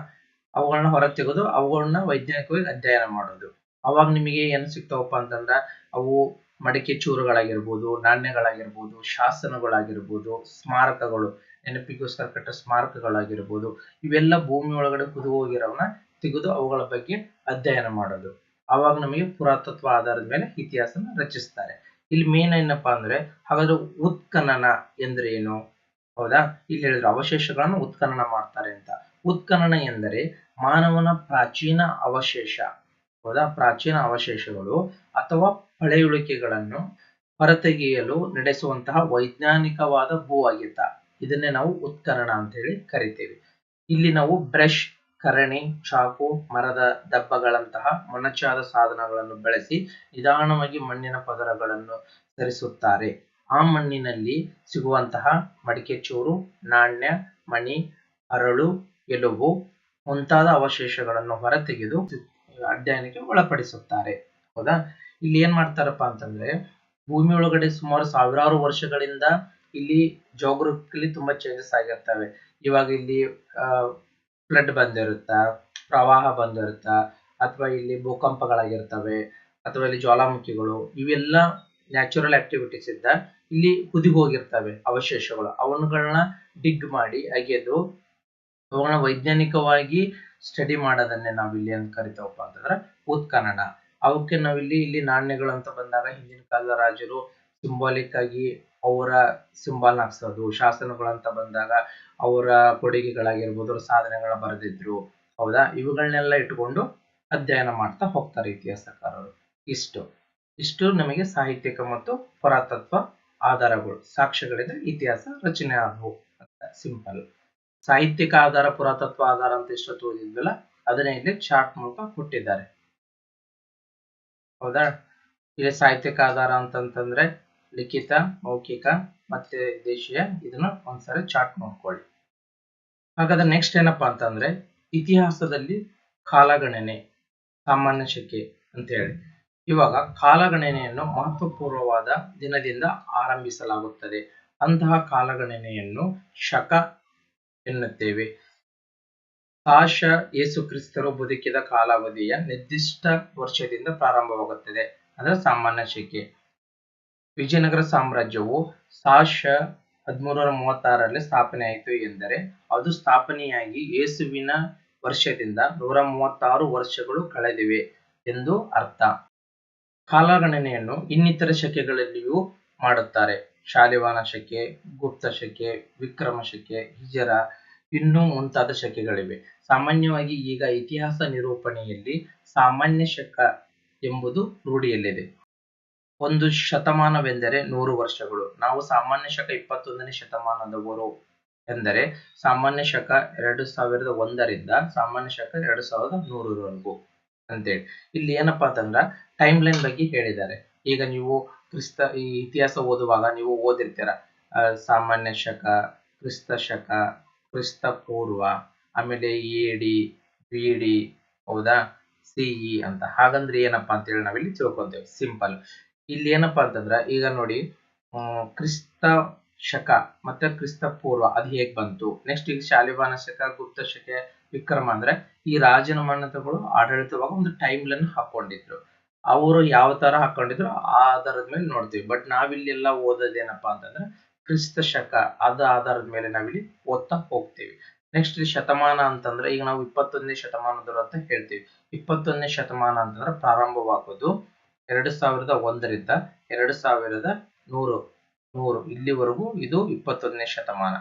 ಅವುಗಳನ್ನ ಹೊರ ತೆಗೆದು ಅವುಗಳನ್ನ ವೈಜ್ಞಾನಿಕವಾಗಿ ಅಧ್ಯಯನ ಮಾಡೋದು. ಅವಾಗ ನಿಮಗೆ ಏನು ಸಿಗ್ತಾವಪ್ಪ ಅಂತಂದ್ರ ಅವು ಮಡಿಕೆ ಚೂರುಗಳಾಗಿರ್ಬೋದು, ನಾಣ್ಯಗಳಾಗಿರ್ಬೋದು, ಶಾಸನಗಳಾಗಿರ್ಬೋದು, ಸ್ಮಾರಕಗಳು, ನೆನಪಿಗೋಸ್ಕರ ಕಟ್ಟ ಸ್ಮಾರಕಗಳಾಗಿರ್ಬೋದು, ಇವೆಲ್ಲ ಭೂಮಿ ಒಳಗಡೆ ಹುದು ಹೋಗಿರೋವನ್ನ ತೆಗೆದು ಅವುಗಳ ಬಗ್ಗೆ ಅಧ್ಯಯನ ಮಾಡೋದು. ಅವಾಗ ನಮಗೆ ಪುರಾತತ್ವ ಆಧಾರದ ಮೇಲೆ ಇತಿಹಾಸನ ರಚಿಸ್ತಾರೆ. ಇಲ್ಲಿ ಮೇನ್ ಏನಪ್ಪಾ ಅಂದ್ರೆ, ಹಾಗಾದ್ರೆ ಉತ್ಖನನ ಎಂದ್ರೆ ಏನು? ಹೌದಾ? ಇಲ್ಲಿ ಹೇಳಿದ್ರು ಅವಶೇಷಗಳನ್ನು ಉತ್ಖನನ ಮಾಡ್ತಾರೆ ಅಂತ. ಉತ್ಖನನ ಎಂದರೆ ಮಾನವನ ಪ್ರಾಚೀನ ಅವಶೇಷ, ಹೌದಾ, ಪ್ರಾಚೀನ ಅವಶೇಷಗಳು ಅಥವಾ ಪಳೆಯುಳಿಕೆಗಳನ್ನು ಹೊರತೆಗೆಯಲು ನಡೆಸುವಂತಹ ವೈಜ್ಞಾನಿಕವಾದ ಭೂ ಅಗೆತ. ಇದನ್ನೇ ನಾವು ಉತ್ಖನನ ಅಂತ ಹೇಳಿ ಕರಿತೇವೆ. ಇಲ್ಲಿ ನಾವು ಬ್ರಷ್, ಕರಣಿ, ಚಾಕು, ಮರದ ದಬ್ಬಗಳಂತಹ ಮೊನಚಾದ ಸಾಧನಗಳನ್ನು ಬಳಸಿ ನಿಧಾನವಾಗಿ ಮಣ್ಣಿನ ಪದರಗಳನ್ನು ಸರಿಸುತ್ತಾರೆ. ಆ ಮಣ್ಣಿನಲ್ಲಿ ಸಿಗುವಂತಹ ಮಡಿಕೆ ಚೂರು, ನಾಣ್ಯ, ಮಣಿ, ಅರಳು, ಎಲುಬು ಮುಂತಾದ ಅವಶೇಷಗಳನ್ನು ಹೊರತೆಗೆದು ಅಧ್ಯಯನಕ್ಕೆ ಒಳಪಡಿಸುತ್ತಾರೆ. ಹೌದಾ? ಇಲ್ಲಿ ಏನ್ ಮಾಡ್ತಾರಪ್ಪ ಅಂತಂದ್ರೆ, ಭೂಮಿ ಒಳಗಡೆ ಸುಮಾರು ಸಾವಿರಾರು ವರ್ಷಗಳಿಂದ ಇಲ್ಲಿ ಜೋಗ್ರಫಿಕಲಿ ತುಂಬಾ ಚೇಂಜಸ್ ಆಗಿರ್ತವೆ. ಇವಾಗ ಇಲ್ಲಿ ಫ್ಲಡ್ ಬಂದಿರುತ್ತಾ, ಪ್ರವಾಹ ಬಂದಿರುತ್ತಾ, ಅಥವಾ ಇಲ್ಲಿ ಭೂಕಂಪಗಳಾಗಿರ್ತವೆ, ಅಥವಾ ಇಲ್ಲಿ ಜ್ವಾಲಾಮುಖಿಗಳು, ಇವೆಲ್ಲ ನ್ಯಾಚುರಲ್ ಆಕ್ಟಿವಿಟೀಸ್ ಇದ್ದ ಇಲ್ಲಿ ಹುದುಗಿ ಹೋಗಿರ್ತವೆ ಅವಶೇಷಗಳು. ಅವನ್ಗಳನ್ನ ಡಿಗ್ ಮಾಡಿ ಅಗೆದು ಅವುಗಳನ್ನ ವೈಜ್ಞಾನಿಕವಾಗಿ ಸ್ಟಡಿ ಮಾಡೋದನ್ನೇ ನಾವು ಇಲ್ಲಿ ಅಂತ ಕರಿತೇವಪ್ಪ ಅಂತಂದ್ರೆ ಉತ್ಖನನ. ಅವಕ್ಕೆ ನಾವಿಲ್ಲಿ ನಾಣ್ಯಗಳು ಅಂತ ಬಂದಾಗ ಹಿಂದಿನ ಕಾಲದ ರಾಜರು ಸಿಂಬಾಲಿಕ್ ಆಗಿ ಅವರ ಸಿಂಬಲ್ ಹಾಕ್ಸೋದು, ಶಾಸನಗಳಂತ ಬಂದಾಗ ಅವರ ಕೊಡುಗೆಗಳಾಗಿರ್ಬೋದು, ಅವರ ಸಾಧನೆಗಳನ್ನ ಬರೆದಿದ್ರು. ಹೌದಾ? ಇವುಗಳನ್ನೆಲ್ಲ ಇಟ್ಕೊಂಡು ಅಧ್ಯಯನ ಮಾಡ್ತಾ ಹೋಗ್ತಾರೆ ಇತಿಹಾಸಕಾರರು. ಇಷ್ಟು ನಮಗೆ ಸಾಹಿತ್ಯಿಕ ಮತ್ತು ಪುರಾತತ್ವ ಆಧಾರಗಳು, ಸಾಕ್ಷ್ಯಗಳಿಂದ ಇತಿಹಾಸ ರಚನೆ ಆದವು ಅಂತ ಸಿಂಪಲ್. ಸಾಹಿತ್ಯಿಕ ಆಧಾರ, ಪುರಾತತ್ವ ಆಧಾರ ಅಂತ ಎಷ್ಟೊತ್ತು ಓದಿದ್ವಲ್ಲ, ಅದನ್ನೇ ಇಲ್ಲಿ ಚಾರ್ಟ್ ಮೂಲಕ ಕೊಟ್ಟಿದ್ದಾರೆ. ಹೌದಾ? ಇಲ್ಲಿ ಸಾಹಿತ್ಯಿಕ ಆಧಾರ ಅಂತಂತಂದ್ರೆ ಲಿಖಿತ, ಮೌಖಿಕ ಮತ್ತೆ ದೇಶೀಯ. ಇದನ್ನ ಒಂದ್ಸರಿ ಚಾರ್ಟ್ ನೋಡ್ಕೊಳ್ಳಿ. ಹಾಗಾದ್ರೆ ನೆಕ್ಸ್ಟ್ ಏನಪ್ಪಾ ಅಂತಂದ್ರೆ ಇತಿಹಾಸದಲ್ಲಿ ಕಾಲಗಣನೆ, ಸಾಮಾನ್ಯ ಶಕೆ ಅಂತ ಹೇಳಿ. ಇವಾಗ ಕಾಲಗಣನೆಯನ್ನು ಮಹತ್ವಪೂರ್ವವಾದ ದಿನದಿಂದ ಆರಂಭಿಸಲಾಗುತ್ತದೆ. ಅಂತಹ ಕಾಲಗಣನೆಯನ್ನು ಶಕ ಎನ್ನುತ್ತೇವೆ. ಸಾಶ ಯೇಸು ಕ್ರಿಸ್ತರು ಬದುಕಿದ ಕಾಲಾವಧಿಯ ನಿರ್ದಿಷ್ಟ ವರ್ಷದಿಂದ ಪ್ರಾರಂಭವಾಗುತ್ತದೆ, ಅಂದ್ರೆ ಸಾಮಾನ್ಯ ಶಕೆ. ವಿಜಯನಗರ ಸಾಮ್ರಾಜ್ಯವು ಸಾಶ 1336ರಲ್ಲಿ ಸ್ಥಾಪನೆಯಾಯಿತು ಎಂದರೆ ಅದು ಸ್ಥಾಪನೆಯಾಗಿ ಯೇಸುವಿನ ವರ್ಷದಿಂದ 136 ವರ್ಷಗಳು ಕಳೆದಿವೆ ಎಂದು ಅರ್ಥ. ಕಾಲಗಣನೆಯನ್ನು ಇನ್ನಿತರ ಶಕೆಗಳಲ್ಲಿಯೂ ಮಾಡುತ್ತಾರೆ. ಶಾಲಿವಾನ ಶಕೆ, ಗುಪ್ತ ಶಕೆ, ವಿಕ್ರಮ ಶಕೆ, ಹಿಜರ, ಇನ್ನೂ ಮುಂತಾದ ಶಕೆಗಳಿವೆ. ಸಾಮಾನ್ಯವಾಗಿ ಈಗ ಇತಿಹಾಸ ನಿರೂಪಣೆಯಲ್ಲಿ ಸಾಮಾನ್ಯ ಶಕ ಎಂಬುದು ರೂಢಿಯಲ್ಲಿದೆ. ಒಂದು ಶತಮಾನವೆಂದರೆ 100 ವರ್ಷಗಳು. ನಾವು ಸಾಮಾನ್ಯ ಶಕ 21ನೇ ಶತಮಾನದವರು ಎಂದರೆ ಸಾಮಾನ್ಯ ಶಕ 2001ರಿಂದ ಸಾಮಾನ್ಯ ಶಕ 2100ರವರೆಗೂ ಅಂತೇಳಿ. ಇಲ್ಲಿ ಏನಪ್ಪಾ ಅಂತಂದ್ರ ಟೈಮ್ ಲೈನ್ ಬಗ್ಗೆ ಹೇಳಿದ್ದಾರೆ. ಈಗ ನೀವು ಈ ಇತಿಹಾಸ ಓದುವಾಗ ನೀವು ಓದಿರ್ತೀರ ಸಾಮಾನ್ಯ ಶಕ, ಕ್ರಿಸ್ತ ಶಕ, ಕ್ರಿಸ್ತ ಪೂರ್ವ, ಆಮೇಲೆ ಎಡಿ, ಬಿಡಿ, ಹೌದಾ, ಸಿಇ ಅಂತ. ಹಾಗಂದ್ರೆ ಏನಪ್ಪಾ ಅಂತ ಹೇಳಿ ನಾವಿಲ್ಲಿ ತಿಳ್ಕೊಂತೇವೆ ಸಿಂಪಲ್. ಇಲ್ಲಿ ಏನಪ್ಪಾ ಅಂತಂದ್ರ ಈಗ ನೋಡಿ, ಕ್ರಿಸ್ತ ಶಕ ಮತ್ತೆ ಕ್ರಿಸ್ತ ಪೂರ್ವ ಅದು ಹೇಗ್ ಬಂತು. ನೆಕ್ಸ್ಟ್ ಈಗ ಶಾಲಿವಾನ ಶಕ, ಗುಪ್ತ ಶಕೆ, ವಿಕ್ರಮ ಅಂದ್ರೆ ಈ ರಾಜನ ಮನೆತಗಳು ಆಡಳಿತವಾಗ ಒಂದು ಟೈಮ್ ಲೈನ್ ಹಾಕೊಂಡಿದ್ರು. ಅವರು ಯಾವ ತರ ಹಾಕೊಂಡಿದ್ರು ಆ ಆಧಾರದ ಮೇಲೆ ನೋಡ್ತೀವಿ. ಬಟ್ ನಾವಿಲ್ಲಿ ಎಲ್ಲ ಓದೋದೇನಪ್ಪಾ ಅಂತಂದ್ರೆ ಕ್ರಿಸ್ತ ಶಕ, ಅದ ಆಧಾರದ ಮೇಲೆ ನಾವಿಲ್ಲಿ ಓದ್ತಾ ಹೋಗ್ತೀವಿ. ನೆಕ್ಸ್ಟ್ ಶತಮಾನ ಅಂತಂದ್ರೆ ಈಗ ನಾವು 21ನೇ ಶತಮಾನದವರು ಅಂತ ಹೇಳ್ತೀವಿ. 21ನೇ ಶತಮಾನ ಅಂತಂದ್ರೆ ಪ್ರಾರಂಭವಾಗೋದು 2001ರಿಂದ 2100 ಇಲ್ಲಿವರೆಗೂ ಇದು 21ನೇ ಶತಮಾನ.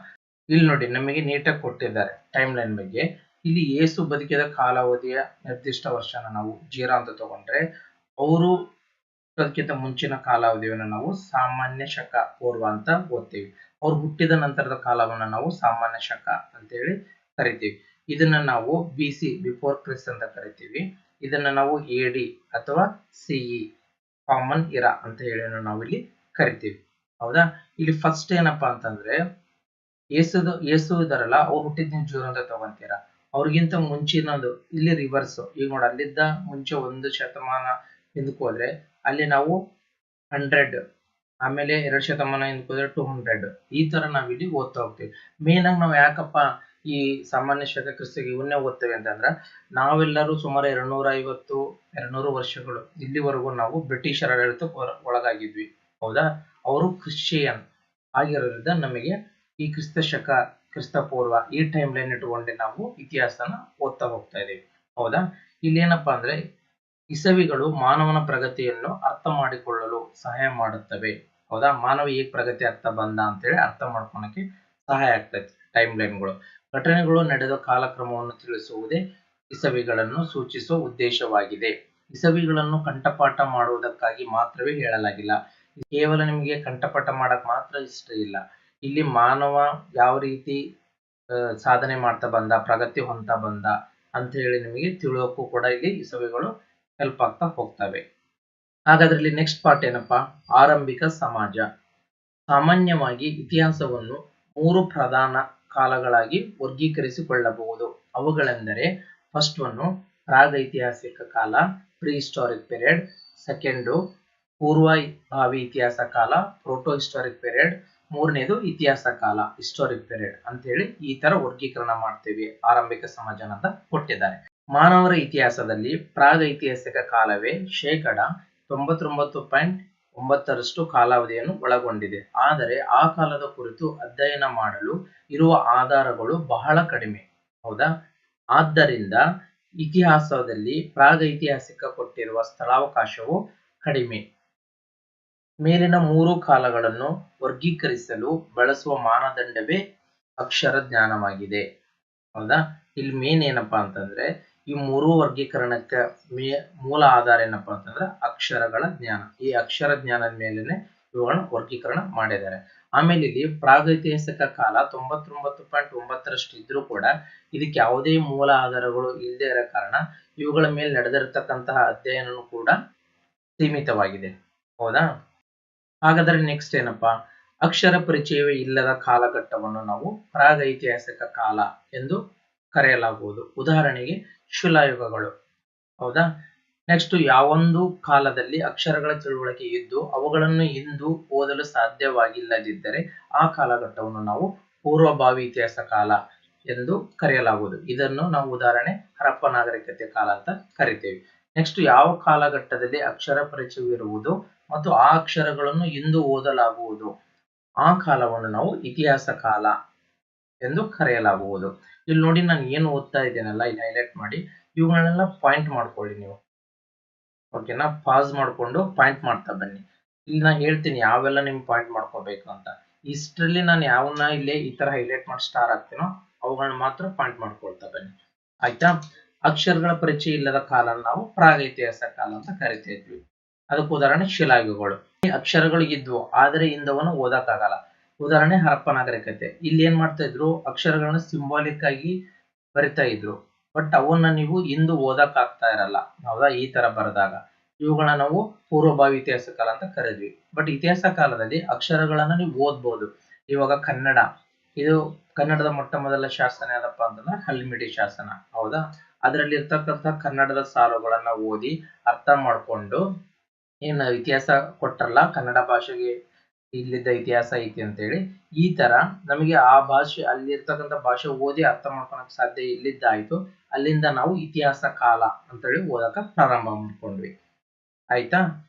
ಇಲ್ಲಿ ನೋಡಿ ನಮಗೆ ನೀಟಾಗಿ ಕೊಟ್ಟಿದ್ದಾರೆ ಟೈಮ್ ಲೈನ್ ಬಗ್ಗೆ. ಇಲ್ಲಿ ಯೇಸು ಬದುಕಿದ ಕಾಲಾವಧಿಯ ನಿರ್ದಿಷ್ಟ ವರ್ಷನ ನಾವು 0 ಅಂತ ತಗೊಂಡ್ರೆ, ಅವರು ಅದಕ್ಕಿಂತ ಮುಂಚಿನ ಕಾಲಾವಧಿಯನ್ನು ನಾವು ಸಾಮಾನ್ಯ ಶಕ ಪೂರ್ವ ಅಂತ ಓದ್ತೀವಿ. ಅವ್ರು ಹುಟ್ಟಿದ ನಂತರದ ಕಾಲವನ್ನ ನಾವು ಸಾಮಾನ್ಯ ಶಕ ಅಂತ ಹೇಳಿ ಕರಿತೀವಿ. ಇದನ್ನ ನಾವು BC, ಬಿಫೋರ್ ಕ್ರಿಸ್ಟ್ ಅಂತ ಕರಿತೀವಿ. ಇದನ್ನ ನಾವು AD ಅಥವಾ CE, ಕಾಮನ್ ಇರಾ ಅಂತ ಹೇಳಿ ನಾವು ಇಲ್ಲಿ ಕರಿತೀವಿ. ಹೌದಾ? ಇಲ್ಲಿ ಫಸ್ಟ್ ಏನಪ್ಪಾ ಅಂತಂದ್ರೆ ಯೇಸು ಇದರಲ್ಲ, ಅವ್ರು ಹುಟ್ಟಿದ ನೀವು ಜೂನ್ ಅಂತ ತಗೊಂತೀರಾ. ಅವ್ರಿಗಿಂತ ಮುಂಚಿನದು ಇಲ್ಲಿ ರಿವರ್ಸ್. ಈಗ ನೋಡಿ, ಅಲ್ಲಿದ್ದ ಮುಂಚೆ 1 ಶತಮಾನ ಹಿಂದಕ್ಕೆ ಹೋದ್ರೆ ಅಲ್ಲಿ ನಾವು 100, ಆಮೇಲೆ 2 ಶತಮಾನ ಹಿಂದಕ್ಕೆ ಹೋದ್ರೆ 200, ಈ ತರ ನಾವಿಲ್ಲಿ ಓದ್ತಾ ಹೋಗ್ತೀವಿ. ಮೇನ್ ಆಗಿ ನಾವು ಯಾಕಪ್ಪ ಈ ಸಾಮಾನ್ಯ ಶಕ, ಕ್ರಿಸ್ತಿಗೆ ಇವನ್ನೇ ಓದ್ತೇವೆ ಅಂತಂದ್ರೆ, ನಾವೆಲ್ಲರೂ ಸುಮಾರು 250-200 ವರ್ಷಗಳು ಇಲ್ಲಿವರೆಗೂ ನಾವು ಬ್ರಿಟಿಷರ ಆಡಳಿತಕ್ಕೆ ಒಳಗಾಗಿದ್ವಿ. ಹೌದಾ? ಅವರು ಕ್ರಿಶ್ಚಿಯನ್ ಆಗಿರೋದ್ರಿಂದ ನಮಗೆ ಈ ಕ್ರಿಸ್ತ ಶಕ, ಕ್ರಿಸ್ತ ಪೂರ್ವ ಈ ಟೈಮ್ ಲೈನ್ ಇಟ್ಕೊಂಡೆ ನಾವು ಇತಿಹಾಸನ ಓದ್ತಾ ಹೋಗ್ತಾ ಇದೀವಿ. ಹೌದಾ? ಇಲ್ಲಿ ಏನಪ್ಪಾ ಅಂದ್ರೆ ಇಸವಿಗಳು ಮಾನವನ ಪ್ರಗತಿಯನ್ನು ಅರ್ಥ ಮಾಡಿಕೊಳ್ಳಲು ಸಹಾಯ ಮಾಡುತ್ತವೆ. ಹೌದಾ? ಮಾನವ ಹೇಗ್ ಪ್ರಗತಿ ಆಗ್ತಾ ಬಂದ ಅಂತೇಳಿ ಅರ್ಥ ಮಾಡ್ಕೊಳಕ್ಕೆ ಸಹಾಯ ಆಗ್ತೈತಿ ಟೈಮ್ ಲೈನ್ಗಳು. ಘಟನೆಗಳು ನಡೆದ ಕಾಲಕ್ರಮವನ್ನು ತಿಳಿಸುವುದೇ ಇಸವಿಗಳನ್ನು ಸೂಚಿಸುವ ಉದ್ದೇಶವಾಗಿದೆ. ಇಸವಿಗಳನ್ನು ಕಂಠಪಾಠ ಮಾಡುವುದಕ್ಕಾಗಿ ಮಾತ್ರವೇ ಹೇಳಲಾಗಿಲ್ಲ. ಕೇವಲ ನಿಮಗೆ ಕಂಠಪಾಠ ಮಾಡಕ್ ಮಾತ್ರ ಇಷ್ಟ ಇಲ್ಲ. ಇಲ್ಲಿ ಮಾನವ ಯಾವ ರೀತಿ ಸಾಧನೆ ಮಾಡ್ತಾ ಬಂದ, ಪ್ರಗತಿ ಹೊಂದ್ತಾ ಬಂದ ಅಂತ ಹೇಳಿ ನಿಮಗೆ ತಿಳಿಯೋಕ್ಕೂ ಕೂಡ ಇಲ್ಲಿ ಇಸವಿಗಳು ಹೆಲ್ಪ್ ಆಗ್ತಾ ಹೋಗ್ತವೆ. ಹಾಗಾದ್ರೆ ಇಲ್ಲಿ ನೆಕ್ಸ್ಟ್ ಪಾರ್ಟ್ ಏನಪ್ಪಾ? ಆರಂಭಿಕ ಸಮಾಜ. ಸಾಮಾನ್ಯವಾಗಿ ಇತಿಹಾಸವನ್ನು 3 ಪ್ರಧಾನ ಕಾಲಗಳಾಗಿ ವರ್ಗೀಕರಿಸಿಕೊಳ್ಳಬಹುದು. ಅವುಗಳೆಂದರೆ ಫಸ್ಟ್ ಒನ್ ಪ್ರಾಗೈತಿಹಾಸಿಕ ಕಾಲ, ಪ್ರೀ ಹಿಸ್ಟಾರಿಕ್ ಪೀರಿಯಡ್. ಸೆಕೆಂಡು ಪೂರ್ವಭಾವಿ ಇತಿಹಾಸ ಕಾಲ, ಪ್ರೋಟೋ ಹಿಸ್ಟಾರಿಕ್ ಪೀರಿಯಡ್. ಮೂರನೇದು ಇತಿಹಾಸ ಕಾಲ, ಹಿಸ್ಟಾರಿಕ್ ಪೀರಿಯಡ್ ಅಂತ ಹೇಳಿ ಈ ತರ ವರ್ಗೀಕರಣ ಮಾಡ್ತೀವಿ. ಆರಂಭಿಕ ಸಮಾಜ ಅಂತ ಕೊಟ್ಟಿದ್ದಾರೆ. ಮಾನವರ ಇತಿಹಾಸದಲ್ಲಿ ಪ್ರಾಗೈತಿಹಾಸಿಕ ಕಾಲವೇ 99.9% ಕಾಲಾವಧಿಯನ್ನು ಒಳಗೊಂಡಿದೆ. ಆದರೆ ಆ ಕಾಲದ ಕುರಿತು ಅಧ್ಯಯನ ಮಾಡಲು ಇರುವ ಆಧಾರಗಳು ಬಹಳ ಕಡಿಮೆ. ಹೌದಾ? ಆದ್ದರಿಂದ ಇತಿಹಾಸದಲ್ಲಿ ಪ್ರಾಗೈತಿಹಾಸಿಕ ಕೊಟ್ಟಿರುವ ಸ್ಥಳಾವಕಾಶವು ಕಡಿಮೆ. ಮೇಲಿನ 3 ಕಾಲಗಳನ್ನು ವರ್ಗೀಕರಿಸಲು ಬಳಸುವ ಮಾನದಂಡವೇ ಅಕ್ಷರ ಜ್ಞಾನವಾಗಿದೆ. ಹೌದಾ? ಇಲ್ಲಿ ಮೇನ್ ಏನಪ್ಪಾ ಅಂತಂದ್ರೆ ಈ ಮೂರು ವರ್ಗೀಕರಣಕ್ಕೆ ಮೂಲ ಆಧಾರ ಏನಪ್ಪಾ ಅಂತಂದ್ರೆ ಅಕ್ಷರಗಳ ಜ್ಞಾನ. ಈ ಅಕ್ಷರ ಜ್ಞಾನದ ಮೇಲೆನೆ ಇವುಗಳನ್ನ ವರ್ಗೀಕರಣ ಮಾಡಿದ್ದಾರೆ. ಆಮೇಲೆ ಇಲ್ಲಿ ಪ್ರಾಗೈತಿಹಾಸಿಕ ಕಾಲ 99.9% ಇದ್ರೂ ಕೂಡ ಇದಕ್ಕೆ ಯಾವುದೇ ಮೂಲ ಆಧಾರಗಳು ಇಲ್ಲದೆ ಇರೋ ಕಾರಣ ಇವುಗಳ ಮೇಲೆ ನಡೆದಿರತಕ್ಕಂತಹ ಅಧ್ಯಯನ ಕೂಡ ಸೀಮಿತವಾಗಿದೆ. ಹೌದಾ? ಹಾಗಾದ್ರೆ ನೆಕ್ಸ್ಟ್ ಏನಪ್ಪಾ, ಅಕ್ಷರ ಪರಿಚಯವೇ ಇಲ್ಲದ ಕಾಲಘಟ್ಟವನ್ನು ನಾವು ಪ್ರಾಗೈತಿಹಾಸಿಕ ಕಾಲ ಎಂದು ಕರೆಯಲಾಗುವುದು. ಉದಾಹರಣೆಗೆ ಶಿಲಾಯುಗಗಳು. ಹೌದಾ? ನೆಕ್ಸ್ಟ್ ಯಾವೊಂದು ಕಾಲದಲ್ಲಿ ಅಕ್ಷರಗಳ ತಿಳುವಳಿಕೆ ಇದ್ದು ಅವುಗಳನ್ನು ಇಂದು ಓದಲು ಸಾಧ್ಯವಾಗಿಲ್ಲದಿದ್ದರೆ ಆ ಕಾಲಘಟ್ಟವನ್ನು ನಾವು ಪೂರ್ವಭಾವಿ ಇತಿಹಾಸ ಕಾಲ ಎಂದು ಕರೆಯಲಾಗುವುದು. ಇದನ್ನು ನಾವು ಉದಾಹರಣೆ ಹರಪ್ಪ ನಾಗರಿಕತೆ ಕಾಲ ಅಂತ ಕರಿತೇವೆ. ನೆಕ್ಸ್ಟ್ ಯಾವ ಕಾಲಘಟ್ಟದಲ್ಲಿ ಅಕ್ಷರ ಪರಿಚಯವಿರುವುದು ಮತ್ತು ಆ ಅಕ್ಷರಗಳನ್ನು ಇಂದು ಓದಲಾಗುವುದು ಆ ಕಾಲವನ್ನು ನಾವು ಇತಿಹಾಸ ಕಾಲ ಎಂದು ಕರೆಯಲಾಗುವುದು. ಇಲ್ಲಿ ನೋಡಿ, ನಾನು ಏನು ಓದ್ತಾ ಇದ್ದೇನಲ್ಲ, ಇಲ್ಲಿ ಹೈಲೈಟ್ ಮಾಡಿ ಇವುಗಳನ್ನೆಲ್ಲ ಪಾಯಿಂಟ್ ಮಾಡ್ಕೊಳ್ಳಿ ನೀವು. ಓಕೆನಾ? ಪಾಸ್ ಮಾಡ್ಕೊಂಡು ಪಾಯಿಂಟ್ ಮಾಡ್ತಾ ಬನ್ನಿ. ಇಲ್ಲಿ ನಾನು ಹೇಳ್ತೀನಿ ಯಾವೆಲ್ಲ ನಿಮ್ಗೆ ಪಾಯಿಂಟ್ ಮಾಡ್ಕೋಬೇಕು ಅಂತ. ಇಷ್ಟರಲ್ಲಿ ನಾನು ಯಾವನ್ನ ಇಲ್ಲಿ ಈ ತರ ಹೈಲೈಟ್ ಮಾಡಿ ಸ್ಟಾರ್ ಆಗ್ತೀನೋ ಅವುಗಳನ್ನ ಮಾತ್ರ ಪಾಯಿಂಟ್ ಮಾಡ್ಕೊಳ್ತಾ ಬನ್ನಿ. ಆಯ್ತಾ? ಅಕ್ಷರಗಳ ಪರಿಚಯ ಇಲ್ಲದ ಕಾಲ ನಾವು ಪ್ರಾಗೈತಿಹಾಸ ಕಾಲ ಅಂತ ಕರಿತಾ ಇದ್ವಿ. ಅದಕ್ಕೆ ಉದಾಹರಣೆ ಶಿಲಾಯುಗಗಳು. ಅಕ್ಷರಗಳು ಇದ್ವು ಆದರೆ ಇಂದವನ್ನು ಓದಕ್ಕಾಗಲ್ಲ. ಉದಾಹರಣೆ ಹರಪ್ಪ ನಾಗರಿಕತೆ. ಇಲ್ಲಿ ಏನ್ ಮಾಡ್ತಾ ಇದ್ರು, ಅಕ್ಷರಗಳನ್ನ ಸಿಂಬಾಲಿಕ್ ಆಗಿ ಬರಿತಾ ಇದ್ರು, ಬಟ್ ಅವನ್ನ ನೀವು ಇಂದು ಓದಕ್ ಆಗ್ತಾ ಇರಲ್ಲ. ಹೌದಾ? ಈ ತರ ಬರೆದಾಗ ಇವುಗಳನ್ನ ನಾವು ಪೂರ್ವಭಾವಿ ಇತಿಹಾಸ ಕಾಲ ಅಂತ ಕರೆದ್ವಿ. ಬಟ್ ಇತಿಹಾಸ ಕಾಲದಲ್ಲಿ ಅಕ್ಷರಗಳನ್ನ ನೀವು ಓದ್ಬೋದು. ಇವಾಗ ಕನ್ನಡ, ಇದು ಕನ್ನಡದ ಮೊಟ್ಟ ಮೊದಲ ಶಾಸನ ಯಾವ್ದಪ್ಪ ಅಂತಂದ್ರೆ ಹಲ್ಮಿಡಿ ಶಾಸನ. ಹೌದಾ? ಅದರಲ್ಲಿ ಇರ್ತಕ್ಕಂಥ ಕನ್ನಡದ ಸಾಲುಗಳನ್ನ ಓದಿ ಅರ್ಥ ಮಾಡ್ಕೊಂಡು ಏನ್ ಇತಿಹಾಸ ಕೊಟ್ರಲ್ಲ, ಕನ್ನಡ ಭಾಷೆಗೆ ಇಲ್ಲಿದ್ದ ಇತಿಹಾಸ ಐತಿ ಅಂತೇಳಿ, ಈ ತರ ನಮಗೆ ಆ ಭಾಷೆ, ಅಲ್ಲಿ ಇರ್ತಕ್ಕಂಥ ಭಾಷೆ ಓದಿ ಅರ್ಥ ಮಾಡ್ಕೊಳಕ್ ಸಾಧ್ಯ ಇಲ್ಲಿದ್ದಾಯ್ತು. ಅಲ್ಲಿಂದ ನಾವು ಇತಿಹಾಸ ಕಾಲ ಅಂತೇಳಿ ಓದಕ ಪ್ರಾರಂಭ ಮಾಡ್ಕೊಂಡ್ವಿ. ಆಯ್ತಾ?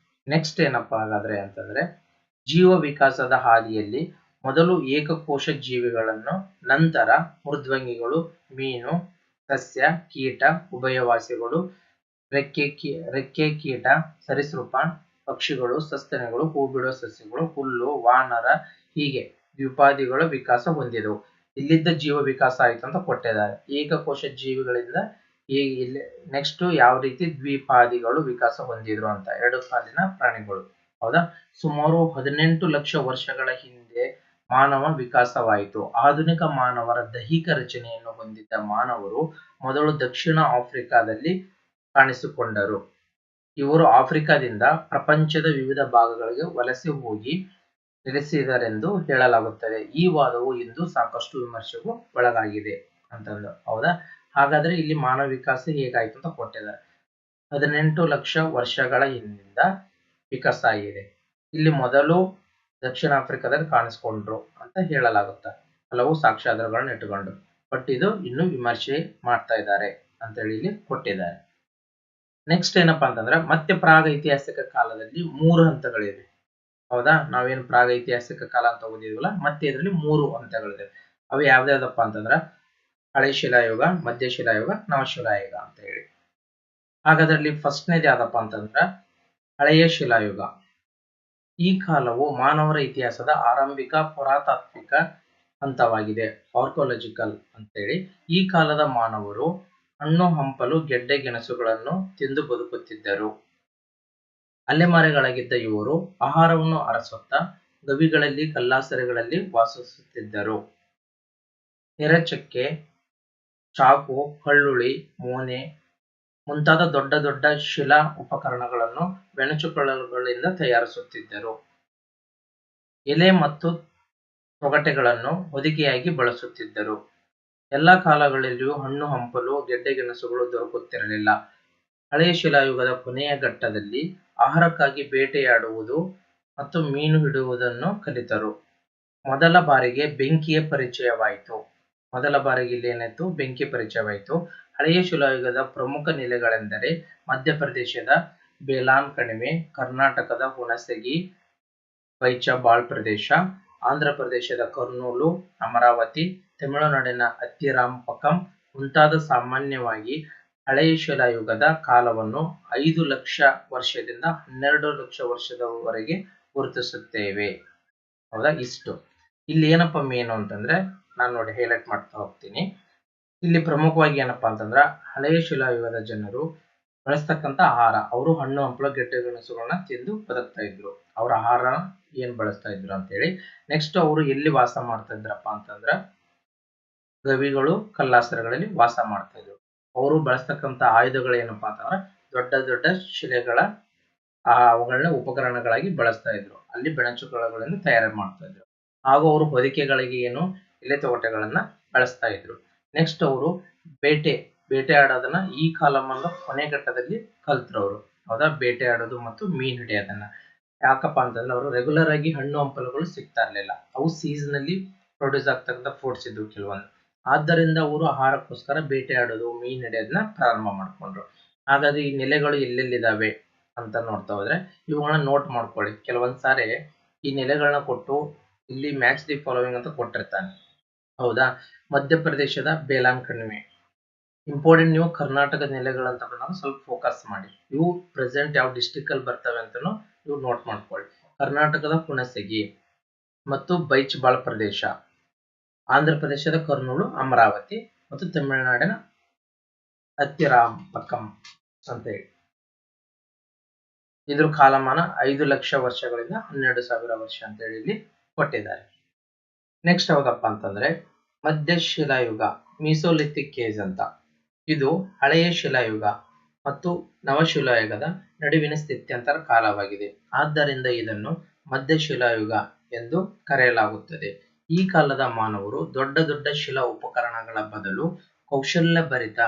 ನೆಕ್ಸ್ಟ್ ಏನಪ್ಪಾ ಹಾಗಾದ್ರೆ ಅಂತಂದ್ರೆ, ಜೀವ ವಿಕಾಸದ ಹಾದಿಯಲ್ಲಿ ಮೊದಲು ಏಕಕೋಶ ಜೀವಿಗಳನ್ನು, ನಂತರ ಮೃದ್ವಂಗಿಗಳು, ಮೀನು, ಸಸ್ಯ, ಕೀಟ, ಉಭಯವಾಸಿಗಳು, ರೆಕ್ಕೆ ಕೀಟ, ಸರೀಸೃಪ, ಪಕ್ಷಿಗಳು, ಸಸ್ತನಿಗಳು, ಹೂ ಬಿಡುವ ಸಸ್ಯಗಳು, ಹುಲ್ಲು, ವಾನರ, ಹೀಗೆ ದ್ವಿಪಾದಿಗಳು ವಿಕಾಸ ಹೊಂದಿದವು. ಇಲ್ಲಿದ್ದ ಜೀವ ವಿಕಾಸ ಆಯ್ತು ಅಂತ ಕೊಟ್ಟಿದ್ದಾರೆ. ಏಕಕೋಶ ಜೀವಿಗಳಿಂದ ಇಲ್ಲಿ ನೆಕ್ಸ್ಟ್ ಯಾವ ರೀತಿ ದ್ವಿಪಾದಿಗಳು ವಿಕಾಸ ಹೊಂದಿದ್ರು ಅಂತ, ಎರಡು ಕಾಲಿನ ಪ್ರಾಣಿಗಳು. ಹೌದಾ? ಸುಮಾರು 18 ಲಕ್ಷ ವರ್ಷಗಳ ಹಿಂದೆ ಮಾನವ ವಿಕಾಸವಾಯಿತು. ಆಧುನಿಕ ಮಾನವರ ದೈಹಿಕ ರಚನೆಯನ್ನು ಹೊಂದಿದ್ದ ಮಾನವರು ಮೊದಲು ದಕ್ಷಿಣ ಆಫ್ರಿಕಾದಲ್ಲಿ ಕಾಣಿಸಿಕೊಂಡರು. ಇವರು ಆಫ್ರಿಕಾದಿಂದ ಪ್ರಪಂಚದ ವಿವಿಧ ಭಾಗಗಳಿಗೆ ವಲಸೆ ಹೋಗಿ ನೆಲೆಸಿದರೆಂದು ಹೇಳಲಾಗುತ್ತದೆ. ಈ ವಾದವು ಇಂದು ಸಾಕಷ್ಟು ವಿಮರ್ಶೆಗೂ ಒಳಗಾಗಿದೆ ಅಂತಂದು. ಹೌದಾ? ಹಾಗಾದ್ರೆ ಇಲ್ಲಿ ಮಾನವ ವಿಕಾಸ ಹೇಗಾಯ್ತು ಅಂತ ಕೊಟ್ಟಿದ್ದಾರೆ. 18 ಲಕ್ಷ ವರ್ಷಗಳ ಹಿಂದಿಂದ ವಿಕಾಸ ಆಗಿದೆ. ಇಲ್ಲಿ ಮೊದಲು ದಕ್ಷಿಣ ಆಫ್ರಿಕಾದಲ್ಲಿ ಕಾಣಿಸ್ಕೊಂಡ್ರು ಅಂತ ಹೇಳಲಾಗುತ್ತೆ, ಹಲವು ಸಾಕ್ಷ್ಯಾಧಾರಗಳನ್ನ ಇಟ್ಟುಕೊಂಡು. ಬಟ್ ಇದು ಇನ್ನು ವಿಮರ್ಶೆ ಮಾಡ್ತಾ ಇದ್ದಾರೆ ಅಂತೇಳಿ ಇಲ್ಲಿ ಕೊಟ್ಟಿದ್ದಾರೆ. ನೆಕ್ಸ್ಟ್ ಏನಪ್ಪಾ ಅಂತಂದ್ರೆ, ಮತ್ತೆ ಪ್ರಾಗೈತಿಹಾಸಿಕ ಕಾಲದಲ್ಲಿ 3 ಹಂತಗಳಿವೆ. ಹೌದಾ? ನಾವೇನು ಪ್ರಾಗೈತಿಹಾಸಿಕ ಕಾಲ ಅಂತ ಓದಿದ್ವಲ್ಲ, ಮತ್ತೆ ಇದರಲ್ಲಿ 3 ಹಂತಗಳಿದೆ. ಅವು ಯಾವ್ದಾವ್ದಪ್ಪ ಅಂತಂದ್ರ ಹಳೆ ಶಿಲಾಯುಗ, ಮಧ್ಯ ಶಿಲಾಯುಗ, ನವಶಿಲಾಯುಗ ಅಂತ ಹೇಳಿ. ಹಾಗಾದ್ರಲ್ಲಿ ಫಸ್ಟ್ನೇದು ಯಾವ್ದಪ್ಪ ಅಂತಂದ್ರ ಹಳೆಯ ಶಿಲಾಯುಗ. ಈ ಕಾಲವು ಮಾನವರ ಇತಿಹಾಸದ ಆರಂಭಿಕ ಪುರಾತಾತ್ವಿಕ ಹಂತವಾಗಿದೆ, ಆರ್ಕೋಲಜಿಕಲ್ ಅಂತೇಳಿ. ಈ ಕಾಲದ ಮಾನವರು ಹಣ್ಣು ಹಂಪಲು ಗೆಡ್ಡೆ ಗೆಣಸುಗಳನ್ನು ತಿಂದು ಬದುಕುತ್ತಿದ್ದರು. ಅಲೆಮಾರಿಗಳಾಗಿದ್ದ ಇವರು ಆಹಾರವನ್ನು ಅರಸುತ್ತಾ ಗವಿಗಳಲ್ಲಿ, ಕಲ್ಲಾಸರೆಗಳಲ್ಲಿ ವಾಸಿಸುತ್ತಿದ್ದರು. ಎರಚಕ್ಕೆ, ಚಾಕು, ಕಳ್ಳುಳಿ, ಮೋನೆ ಮುಂತಾದ ದೊಡ್ಡ ದೊಡ್ಡ ಶಿಲಾ ಉಪಕರಣಗಳನ್ನು ಬೆಣಚುಕಲ್ಲುಗಳಿಂದ ತಯಾರಿಸುತ್ತಿದ್ದರು. ಎಲೆ ಮತ್ತು ತೊಗಟೆಗಳನ್ನು ಹೊದಿಕೆಯಾಗಿ ಬಳಸುತ್ತಿದ್ದರು. ಎಲ್ಲಾ ಕಾಲಗಳಲ್ಲಿಯೂ ಹಣ್ಣು ಹಂಪಲು ಗೆಡ್ಡೆ ಗೆಣಸುಗಳು ದೊರಕುತ್ತಿರಲಿಲ್ಲ. ಹಳೆಯ ಶಿಲಾಯುಗದ ಕೊನೆಯ ಘಟ್ಟದಲ್ಲಿ ಆಹಾರಕ್ಕಾಗಿ ಬೇಟೆಯಾಡುವುದು ಮತ್ತು ಮೀನು ಹಿಡಿಯುವುದನ್ನು ಕಲಿತರು. ಮೊದಲ ಬಾರಿಗೆ ಬೆಂಕಿಯ ಪರಿಚಯವಾಯಿತು. ಮೊದಲ ಬಾರಿಗೆ ಇಲ್ಲಿ ಏನಾಯ್ತು? ಬೆಂಕಿ ಪರಿಚಯವಾಯಿತು. ಹಳೆಯ ಶಿಲಾಯುಗದ ಪ್ರಮುಖ ನೆಲೆಗಳೆಂದರೆ ಮಧ್ಯಪ್ರದೇಶದ ಬೇಲಾನ್ ಕಣಿವೆ, ಕರ್ನಾಟಕದ ಹುಣಸಗಿ, ಬೈಚಬಾಳ್ ಪ್ರದೇಶ, ಆಂಧ್ರ ಪ್ರದೇಶದ ಕರ್ನೂಲು, ಅಮರಾವತಿ, ತಮಿಳುನಾಡಿನ ಅತ್ತಿರಾಂಪಕಂ ಮುಂತಾದ. ಸಾಮಾನ್ಯವಾಗಿ ಹಳೆಯ ಶಿಲಾಯುಗದ ಕಾಲವನ್ನು 5 ಲಕ್ಷ ವರ್ಷದಿಂದ 12 ಲಕ್ಷ ವರ್ಷದವರೆಗೆ ಗುರುತಿಸುತ್ತೇವೆ. ಹೌದಾ? ಇಷ್ಟು ಇಲ್ಲಿ ಏನಪ್ಪ ಮೇನು ಅಂತಂದ್ರೆ, ನಾನು ನೋಡಿ ಹೈಲೈಟ್ ಮಾಡ್ತಾ ಹೋಗ್ತೀನಿ. ಇಲ್ಲಿ ಪ್ರಮುಖವಾಗಿ ಏನಪ್ಪಾ ಅಂತಂದ್ರ ಹಳೆಯ ಶಿಲಾಯುಗದ ಜನರು ಬಳಸ್ತಕ್ಕಂತ ಆಹಾರ, ಅವರು ಹಣ್ಣು ಹಂಪಲು ಗೆಡ್ಡೆ ಗೆಣಸುಗಳನ್ನ ತಿಂದು ಬದುಕ್ತಾ ಇದ್ರು. ಅವ್ರ ಆಹಾರ ಏನ್ ಬಳಸ್ತಾ ಇದ್ರು ಅಂತ ಹೇಳಿ. ನೆಕ್ಸ್ಟ್ ಅವರು ಎಲ್ಲಿ ವಾಸ ಮಾಡ್ತಾ ಇದ್ರಪ್ಪ ಅಂತಂದ್ರ ಗವಿಗಳು ಕಲ್ಲಾಸರಗಳಲ್ಲಿ ವಾಸ ಮಾಡ್ತಾ ಇದ್ರು. ಅವರು ಬಳಸ್ತಕ್ಕಂತ ಆಯುಧಗಳು ಏನಪ್ಪಾ ಅಂತಂದ್ರ ದೊಡ್ಡ ದೊಡ್ಡ ಶಿಲೆಗಳ ಅವುಗಳನ್ನ ಉಪಕರಣಗಳಾಗಿ ಬಳಸ್ತಾ ಇದ್ರು. ಅಲ್ಲಿ ಬೆಣಚುಗಳನ್ನು ತಯಾರು ಮಾಡ್ತಾ ಇದ್ರು. ಹಾಗೂ ಅವರು ಹೊದಿಕೆಗಳಿಗೆ ಏನು ಎಲೆ ತೋಟಗಳನ್ನ ಬಳಸ್ತಾ ಇದ್ರು. ನೆಕ್ಸ್ಟ್ ಅವರು ಬೇಟೆ ಆಡೋದನ್ನ ಈ ಕಾಲಮನ್ನ ಕೊನೆ ಘಟ್ಟದಲ್ಲಿ ಕಲ್ತ್ರು ಅವರು. ಹೌದಾ, ಬೇಟೆ ಆಡೋದು ಮತ್ತು ಮೀನ್ ಹಿಡಿಯೋದನ್ನ. ಯಾಕಪ್ಪ ಅಂತಂದ್ರೆ ಅವರು ರೆಗ್ಯುಲರ್ ಆಗಿ ಹಣ್ಣು ಹಂಪಲುಗಳು ಸಿಗ್ತಾ ಇರ್ಲಿಲ್ಲ. ಅವು ಸೀಸನಲ್ಲಿ ಪ್ರೊಡ್ಯೂಸ್ ಆಗ್ತಕ್ಕಂಥ ಫ್ರೂಟ್ಸ್ ಇದ್ವು ಕೆಲವೊಂದು. ಆದ್ದರಿಂದ ಅವರು ಆಹಾರಕ್ಕೋಸ್ಕರ ಬೇಟೆ ಆಡೋದು ಮೀನ್ ಹಿಡಿಯೋದನ್ನ ಪ್ರಾರಂಭ ಮಾಡ್ಕೊಂಡ್ರು. ಹಾಗಾದ್ರೆ ಈ ನೆಲೆಗಳು ಎಲ್ಲೆಲ್ಲಿದಾವೆ ಅಂತ ನೋಡ್ತಾ ಹೋದ್ರೆ ಇವುಗಳನ್ನ ನೋಟ್ ಮಾಡ್ಕೊಳ್ಳಿ. ಕೆಲವೊಂದ್ ಸಾರಿ ಈ ನೆಲೆಗಳನ್ನ ಕೊಟ್ಟು ಇಲ್ಲಿ ಮ್ಯಾಚ್ ದಿ ಫಾಲೋವಿಂಗ್ ಅಂತ ಕೊಟ್ಟಿರ್ತಾನೆ. ಹೌದಾ, ಮಧ್ಯಪ್ರದೇಶದ ಬೇಲಾನ್ ಕಣಿವೆ ಇಂಪಾರ್ಟೆಂಟ್. ನೀವು ಕರ್ನಾಟಕದ ನೆಲೆಗಳಂತ ಬಂದಾಗ ಸ್ವಲ್ಪ ಫೋಕಸ್ ಮಾಡಿ. ಇವು ಪ್ರೆಸೆಂಟ್ ಯಾವ ಡಿಸ್ಟ್ರಿಕ್ಟ್ ಅಲ್ಲಿ ಬರ್ತವೆ ಅಂತಾನು ನೀವು ನೋಟ್ ಮಾಡ್ಕೊಳ್ಳಿ. ಕರ್ನಾಟಕದ ಹುಣಸಗಿ ಮತ್ತು ಬೈಚ್ಬಾಳ್ ಪ್ರದೇಶ, ಆಂಧ್ರ ಪ್ರದೇಶದ ಕರ್ನೂಲು, ಅಮರಾವತಿ ಮತ್ತು ತಮಿಳುನಾಡಿನ ಅತ್ತಿರಾಂಪಕಂ ಅಂತ ಹೇಳಿ. ಇದ್ರ ಕಾಲಮಾನ 5 ಲಕ್ಷ ವರ್ಷಗಳಿಂದ 12,000 ವರ್ಷ ಅಂತ ಹೇಳಿ ಇಲ್ಲಿ ಕೊಟ್ಟಿದ್ದಾರೆ. ನೆಕ್ಸ್ಟ್ ಯಾವ್ದಪ್ಪ ಅಂತಂದ್ರೆ ಮಧ್ಯ ಶಿಲಾಯುಗ, ಮೀಸೋಲಿಥಿಕ್ ಏಜ್ ಅಂತ. ಇದು ಹಳೆಯ ಶಿಲಾಯುಗ ಮತ್ತು ನವಶಿಲಾಯುಗದ ನಡುವಿನ ಸ್ಥಿತ್ಯಂತರ ಕಾಲವಾಗಿದೆ. ಆದ್ದರಿಂದ ಇದನ್ನು ಮಧ್ಯ ಶಿಲಾಯುಗ ಎಂದು ಕರೆಯಲಾಗುತ್ತದೆ. ಈ ಕಾಲದ ಮಾನವರು ದೊಡ್ಡ ದೊಡ್ಡ ಶಿಲಾ ಉಪಕರಣಗಳ ಬದಲು ಕೌಶಲ್ಯಭರಿತ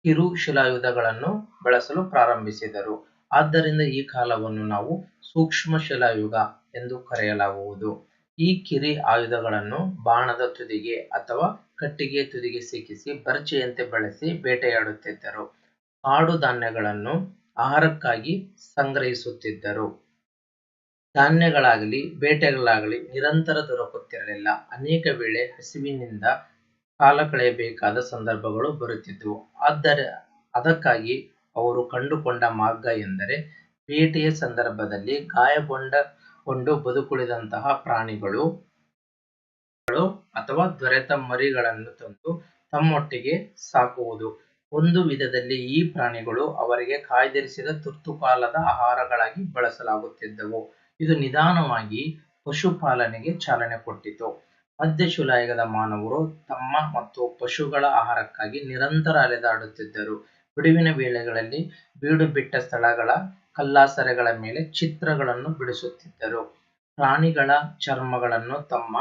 ಕಿರು ಶಿಲಾಯುಧಗಳನ್ನು ಬಳಸಲು ಪ್ರಾರಂಭಿಸಿದರು. ಆದ್ದರಿಂದ ಈ ಕಾಲವನ್ನು ನಾವು ಸೂಕ್ಷ್ಮ ಶಿಲಾಯುಗ ಎಂದು ಕರೆಯಲಾಗುವುದು. ಈ ಕಿರಿ ಆಯುಧಗಳನ್ನು ಬಾಣದ ತುದಿಗೆ ಅಥವಾ ಕಟ್ಟಿಗೆ ತುದಿಗೆ ಸಿಕ್ಕಿಸಿ ಬರ್ಚಿಯಂತೆ ಬಳಸಿ ಬೇಟೆಯಾಡುತ್ತಿದ್ದರು. ಕಾಡು ಧಾನ್ಯಗಳನ್ನು ಆಹಾರಕ್ಕಾಗಿ ಸಂಗ್ರಹಿಸುತ್ತಿದ್ದರು. ಧಾನ್ಯಗಳಾಗಲಿ ಬೇಟೆಗಳಾಗಲಿ ನಿರಂತರ ದೊರಕುತ್ತಿರಲಿಲ್ಲ. ಅನೇಕ ವೇಳೆ ಹಸಿವಿನಿಂದ ಕಾಲ ಕಳೆಯಬೇಕಾದ ಸಂದರ್ಭಗಳು ಬರುತ್ತಿದ್ದವು. ಅದಕ್ಕಾಗಿ ಅವರು ಕಂಡುಕೊಂಡ ಮಾರ್ಗ ಎಂದರೆ ಬೇಟೆಯ ಸಂದರ್ಭದಲ್ಲಿ ಗಾಯಗೊಂಡು ಬದುಕುಳಿದಂತಹ ಪ್ರಾಣಿಗಳು ಅಥವಾ ದೊರೆತ ಮರಿಗಳನ್ನು ತಂದು ತಮ್ಮೊಟ್ಟಿಗೆ ಸಾಕುವುದು. ಒಂದು ವಿಧದಲ್ಲಿ ಈ ಪ್ರಾಣಿಗಳು ಅವರಿಗೆ ಕಾಯ್ದಿರಿಸಿದ ತುರ್ತುಕಾಲದ ಆಹಾರಗಳಾಗಿ ಬಳಸಲಾಗುತ್ತಿದ್ದವು. ಇದು ನಿಧಾನವಾಗಿ ಪಶುಪಾಲನೆಗೆ ಚಾಲನೆ ಕೊಟ್ಟಿತು. ಮಧ್ಯಶಿಲಾಯುಗದ ಮಾನವರು ತಮ್ಮ ಮತ್ತು ಪಶುಗಳ ಆಹಾರಕ್ಕಾಗಿ ನಿರಂತರ ಅಲೆದಾಡುತ್ತಿದ್ದರು. ಬಿಡುವಿನ ವೇಳೆಗಳಲ್ಲಿ ಬೀಡು ಬಿಟ್ಟ ಸ್ಥಳಗಳ ಕಲ್ಲಾಸರೆಗಳ ಮೇಲೆ ಚಿತ್ರಗಳನ್ನು ಬಿಡಿಸುತ್ತಿದ್ದರು. ಪ್ರಾಣಿಗಳ ಚರ್ಮಗಳನ್ನು ತಮ್ಮ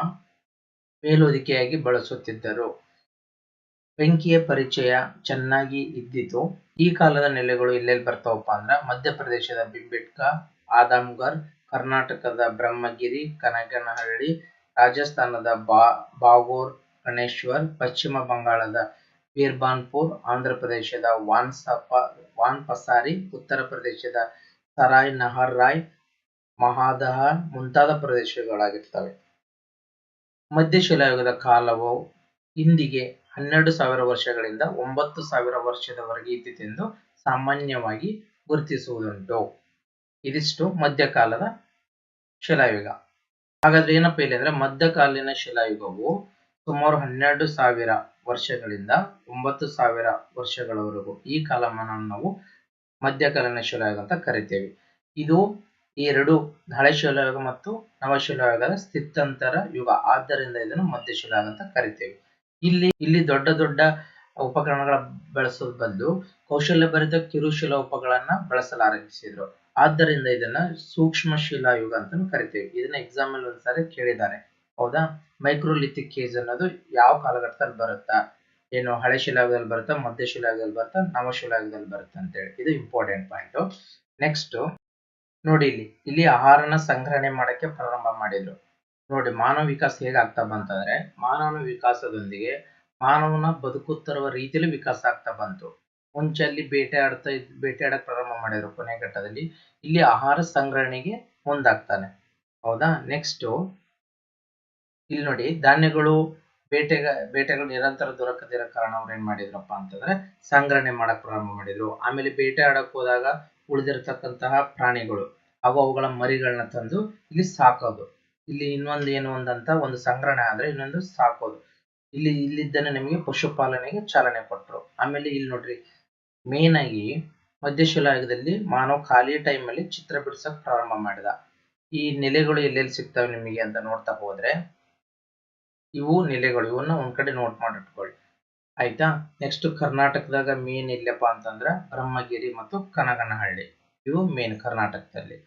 ಮೇಲೊದಿಕೆಯಾಗಿ ಬಳಸುತ್ತಿದ್ದರು. ಬೆಂಕಿಯ ಪರಿಚಯ ಚೆನ್ನಾಗಿ ಇದ್ದಿತು. ಈ ಕಾಲದ ನೆಲೆಗಳು ಎಲ್ಲೆಲ್ಲಿ ಬರ್ತಾವಪ್ಪ ಅಂದ್ರ ಮಧ್ಯಪ್ರದೇಶದ ಬಿಂಬಿಟ್ಕ, ಆದಮ್ಗರ್, ಕರ್ನಾಟಕದ ಬ್ರಹ್ಮಗಿರಿ, ಕನಗನಹಳ್ಳಿ, ರಾಜಸ್ಥಾನದ ಬಾಗೋರ್, ಗಣೇಶ್ವರ್, ಪಶ್ಚಿಮ ಬಂಗಾಳದ ಬೀರ್ಬಾನ್ಪುರ್, ಆಂಧ್ರ ಪ್ರದೇಶದ ವಾನ್ಪಸಾರಿ, ಉತ್ತರ ಪ್ರದೇಶದ ಸರಾಯ್ ನಹರ್ ರಾಯ್, ಮಹಾದಹ ಮುಂತಾದ ಪ್ರದೇಶಗಳಾಗಿರ್ತವೆ. ಮಧ್ಯಶಿಲಾಯುಗದ ಕಾಲವು ಇಂದಿಗೆ 12,000 ವರ್ಷಗಳಿಂದ 9,000 ವರ್ಷದವರೆಗೆ ಇದ್ದಿತೆಂದು ಸಾಮಾನ್ಯವಾಗಿ ಗುರುತಿಸುವುದುಂಟು. ಇದಿಷ್ಟು ಮಧ್ಯಕಾಲದ ಶಿಲಾಯುಗ. ಹಾಗಾದ್ರೆ ಏನಪ್ಪ ಇಲ್ಲಿ ಅಂದ್ರೆ ಮಧ್ಯಕಾಲೀನ ಶಿಲಾಯುಗವು ಸುಮಾರು 12,000 ವರ್ಷಗಳಿಂದ 9,000 ವರ್ಷಗಳವರೆಗೂ ಈ ಕಾಲಮಾನವನ್ನು ನಾವು ಮಧ್ಯಕಾಲೀನ ಶಿಲಾಯುಗ ಅಂತ ಕರಿತೇವೆ. ಇದು ಈ ಎರಡು ಹಳೆ ಶಿಲಾಯುಗ ಮತ್ತು ನವಶಿಲಾಯುಗದ ಸ್ಥಿತ್ಯಂತರ ಯುಗ. ಆದ್ದರಿಂದ ಇದನ್ನು ಮಧ್ಯಶಿಲಾಯುಗ ಅಂತ ಕರಿತೇವೆ. ಇಲ್ಲಿ ದೊಡ್ಡ ದೊಡ್ಡ ಉಪಕರಣಗಳ ಬಳಸೋದ್ ಬದಲು ಕೌಶಲ್ಯಭರಿತ ಕಿರುಶಿಲಾ ಉಪಗಳನ್ನ ಬಳಸಲಾರಂಭಿಸಿದ್ರು. ಆದ್ದರಿಂದ ಇದನ್ನ ಸೂಕ್ಷ್ಮ ಶಿಲಾಯುಗ ಅಂತ ಕರಿತೇವೆ. ಇದನ್ನ ಎಕ್ಸಾಮ್ ಅಲ್ಲಿ ಒಂದ್ಸಾರಿ ಕೇಳಿದ್ದಾರೆ. ಹೌದಾ, ಮೈಕ್ರೋಲಿಥಿಕ್ ಏಜ್ ಅನ್ನೋದು ಯಾವ ಕಾಲಘಟ್ಟದಲ್ಲಿ ಬರುತ್ತಾ, ಏನು ಹಳೆ ಶಿಲಾಯುಗದಲ್ಲಿ ಬರುತ್ತಾ, ಮಧ್ಯ ಶಿಲಾಯುಗದಲ್ಲಿ ಬರುತ್ತಾ, ನವಶಿಲಾಯುಗದಲ್ಲಿ ಬರುತ್ತಾ ಅಂತೇಳಿ. ಇದು ಇಂಪಾರ್ಟೆಂಟ್ ಪಾಯಿಂಟ್. ನೆಕ್ಸ್ಟ್ ನೋಡಿ, ಇಲ್ಲಿ ಆಹಾರನ ಸಂಗ್ರಹಣೆ ಮಾಡಕ್ಕೆ ಪ್ರಾರಂಭ ಮಾಡಿದ್ರು. ನೋಡಿ ಮಾನವ ವಿಕಾಸ ಹೇಗಾಗ್ತಾ ಬಂತಂದ್ರೆ ಮಾನವನ ವಿಕಾಸದೊಂದಿಗೆ ಮಾನವನ ಬದುಕುತ್ತಿರುವ ರೀತಿಯಲ್ಲಿ ವಿಕಾಸ ಆಗ್ತಾ ಬಂತು. ಮುಂಚೆ ಅಲ್ಲಿ ಬೇಟೆಯಾಡಕ್ ಪ್ರಾರಂಭ ಮಾಡಿದ್ರು. ಕೊನೆ ಘಟ್ಟದಲ್ಲಿ ಇಲ್ಲಿ ಆಹಾರ ಸಂಗ್ರಹಣೆಗೆ ಮುಂದಾಗ್ತಾನೆ. ಹೌದಾ, ನೆಕ್ಸ್ಟ್ ಇಲ್ಲಿ ನೋಡಿ ಧಾನ್ಯಗಳು ಬೇಟೆಗಳು ನಿರಂತರ ದೊರಕದಿರೋ ಕಾರಣ ಅವ್ರು ಏನ್ ಮಾಡಿದ್ರಪ್ಪ ಅಂತಂದ್ರೆ ಸಂಗ್ರಹಣೆ ಮಾಡಕ್ ಪ್ರಾರಂಭ ಮಾಡಿದ್ರು. ಆಮೇಲೆ ಬೇಟೆ ಆಡಕ್ ಹೋದಾಗ ಉಳಿದಿರತಕ್ಕಂತಹ ಪ್ರಾಣಿಗಳು ಹಾಗೂ ಅವುಗಳ ಮರಿಗಳನ್ನ ತಂದು ಇಲ್ಲಿ ಸಾಕೋದು. ಇಲ್ಲಿ ಇನ್ನೊಂದು ಏನು ಒಂದಂತ ಒಂದು ಸಂಗ್ರಹಣೆ ಆದ್ರೆ ಇನ್ನೊಂದು ಸಾಕೋದು. ಇಲ್ಲಿದ್ದಾನೆ ನಿಮಗೆ ಪಶುಪಾಲನೆಗೆ ಚಾಲನೆ ಕೊಟ್ಟರು. ಆಮೇಲೆ ಇಲ್ಲಿ ನೋಡ್ರಿ, ಮೇನ್ ಆಗಿ ಮಧ್ಯಶಿಲಾಯುಗದಲ್ಲಿ ಮಾನವ ಖಾಲಿ ಟೈಮ್ ಅಲ್ಲಿ ಚಿತ್ರ ಬಿಡಿಸಕ್ ಪ್ರಾರಂಭ ಮಾಡಿದ. ಈ ನೆಲೆಗಳು ಎಲ್ಲೆಲ್ಲಿ ಸಿಗ್ತವೆ ನಿಮಗೆ ಅಂತ ನೋಡ್ತಾ ಹೋದ್ರೆ, ಇವು ನೆಲೆಗಳು, ಇವನ್ನ ಒಂದ್ ಕಡೆ ನೋಟ್ ಮಾಡಿಟ್ಕೊಳ್ಳಿ ಆಯ್ತಾ. ನೆಕ್ಸ್ಟ್ ಕರ್ನಾಟಕದಾಗ ಮೇನ್ ಎಲ್ಲಪ್ಪ ಅಂತಂದ್ರ ಬ್ರಹ್ಮಗಿರಿ ಮತ್ತು ಕನಗನಹಳ್ಳಿ, ಇವು ಮೇನ್ ಕರ್ನಾಟಕದಲ್ಲಿ.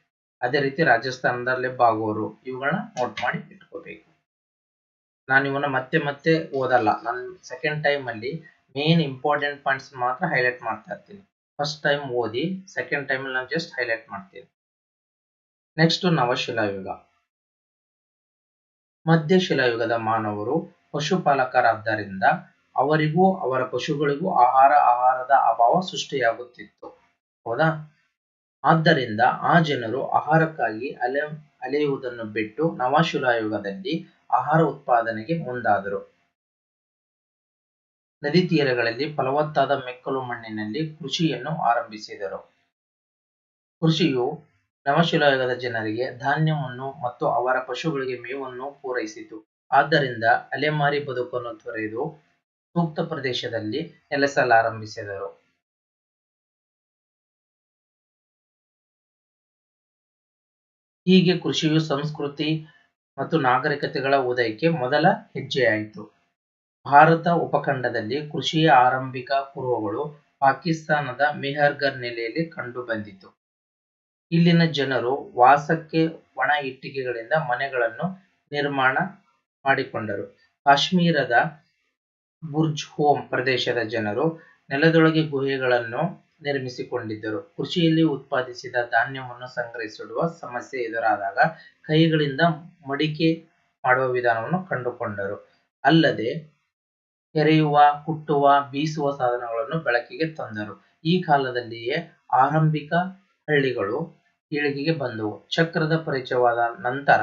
ಅದೇ ರೀತಿ ರಾಜಸ್ಥಾನದಲ್ಲಿ ಬಾಗೋರು, ಇವುಗಳನ್ನ ನೋಟ್ ಮಾಡಿ ಇಟ್ಕೋಬೇಕು. ನಾನು ಇವನ್ನ ಮತ್ತೆ ಮತ್ತೆ ಓದಲ್ಲ, ನಾನು ಸೆಕೆಂಡ್ ಟೈಮ್ ಅಲ್ಲಿ ಮೇನ್ ಇಂಪಾರ್ಟೆಂಟ್ ಪಾಯಿಂಟ್ಸ್ ಮಾತ್ರ ಹೈಲೈಟ್ ಮಾಡ್ತಾ ಇರ್ತೀನಿ. ಫಸ್ಟ್ ಟೈಮ್ ಓದಿ, ಸೆಕೆಂಡ್ ಟೈಮ್ ನಾನು ಜಸ್ಟ್ ಹೈಲೈಟ್ ಮಾಡ್ತೀನಿ. ನೆಕ್ಸ್ಟ್ ನವಶಿಲಾಯುಗ. ಮಧ್ಯಶಿಲಾಯುಗದ ಮಾನವರು ಪಶುಪಾಲಕರಾದ್ದರಿಂದ ಅವರಿಗೂ ಅವರ ಪಶುಗಳಿಗೂ ಆಹಾರದ ಅಭಾವ ಸೃಷ್ಟಿಯಾಗುತ್ತಿತ್ತು. ಹೌದಾ? ಆದ್ದರಿಂದ ಆ ಜನರು ಆಹಾರಕ್ಕಾಗಿ ಅಲೆಯುವುದನ್ನು ಬಿಟ್ಟು ನವಶಿಲಾಯುಗದಲ್ಲಿ ಆಹಾರ ಉತ್ಪಾದನೆಗೆ ಮುಂದಾದರು. ನದಿ ತೀರಗಳಲ್ಲಿ ಫಲವತ್ತಾದ ಮೆಕ್ಕಲು ಮಣ್ಣಿನಲ್ಲಿ ಕೃಷಿಯನ್ನು ಆರಂಭಿಸಿದರು. ಕೃಷಿಯು ನವಶಿಲಾಯುಗದ ಜನರಿಗೆ ಧಾನ್ಯವನ್ನು ಮತ್ತು ಅವರ ಪಶುಗಳಿಗೆ ಮೇವನ್ನು ಪೂರೈಸಿತು. ಆದ್ದರಿಂದ ಅಲೆಮಾರಿ ಬದುಕನ್ನು ತೊರೆದು ಸೂಕ್ತ ಪ್ರದೇಶದಲ್ಲಿ ನೆಲೆಸಲಾರಂಭಿಸಿದರು. ಹೀಗೆ ಕೃಷಿಯು ಸಂಸ್ಕೃತಿ ಮತ್ತು ನಾಗರಿಕತೆಗಳ ಉದಯಕ್ಕೆ ಮೊದಲ ಹೆಜ್ಜೆಯಾಯಿತು. ಭಾರತ ಉಪಖಂಡದಲ್ಲಿ ಕೃಷಿಯ ಆರಂಭಿಕ ಪೂರ್ವಗಳು ಪಾಕಿಸ್ತಾನದ ಮೆಹರ್ಗರ್ ನೆಲೆಯಲ್ಲಿ ಕಂಡು ಬಂದಿತು. ಇಲ್ಲಿನ ಜನರು ವಾಸಕ್ಕೆ ಒಣ ಇಟ್ಟಿಗೆಗಳಿಂದ ಮನೆಗಳನ್ನು ನಿರ್ಮಾಣ ಮಾಡಿಕೊಂಡರು. ಕಾಶ್ಮೀರದ ಬುರ್ಜ್ ಹೋಮ್ ಪ್ರದೇಶದ ಜನರು ನೆಲದೊಳಗೆ ಗುಹೆಗಳನ್ನು ನಿರ್ಮಿಸಿಕೊಂಡಿದ್ದರು. ಕೃಷಿಯಲ್ಲಿ ಉತ್ಪಾದಿಸಿದ ಧಾನ್ಯವನ್ನು ಸಂಗ್ರಹಿಸಿಡುವ ಸಮಸ್ಯೆ ಎದುರಾದಾಗ ಕೈಗಳಿಂದ ಮಡಿಕೆ ಮಾಡುವ ವಿಧಾನವನ್ನು ಕಂಡುಕೊಂಡರು. ಅಲ್ಲದೆ ಕೆರೆಯುವ, ಕುಟ್ಟುವ, ಬೀಸುವ ಸಾಧನಗಳನ್ನು ಬೆಳಕಿಗೆ ತಂದರು. ಈ ಕಾಲದಲ್ಲಿಯೇ ಆರಂಭಿಕ ಹಳ್ಳಿಗಳು ಏಳಿಗೆಗೆ ಬಂದವು. ಚಕ್ರದ ಪರಿಚಯವಾದ ನಂತರ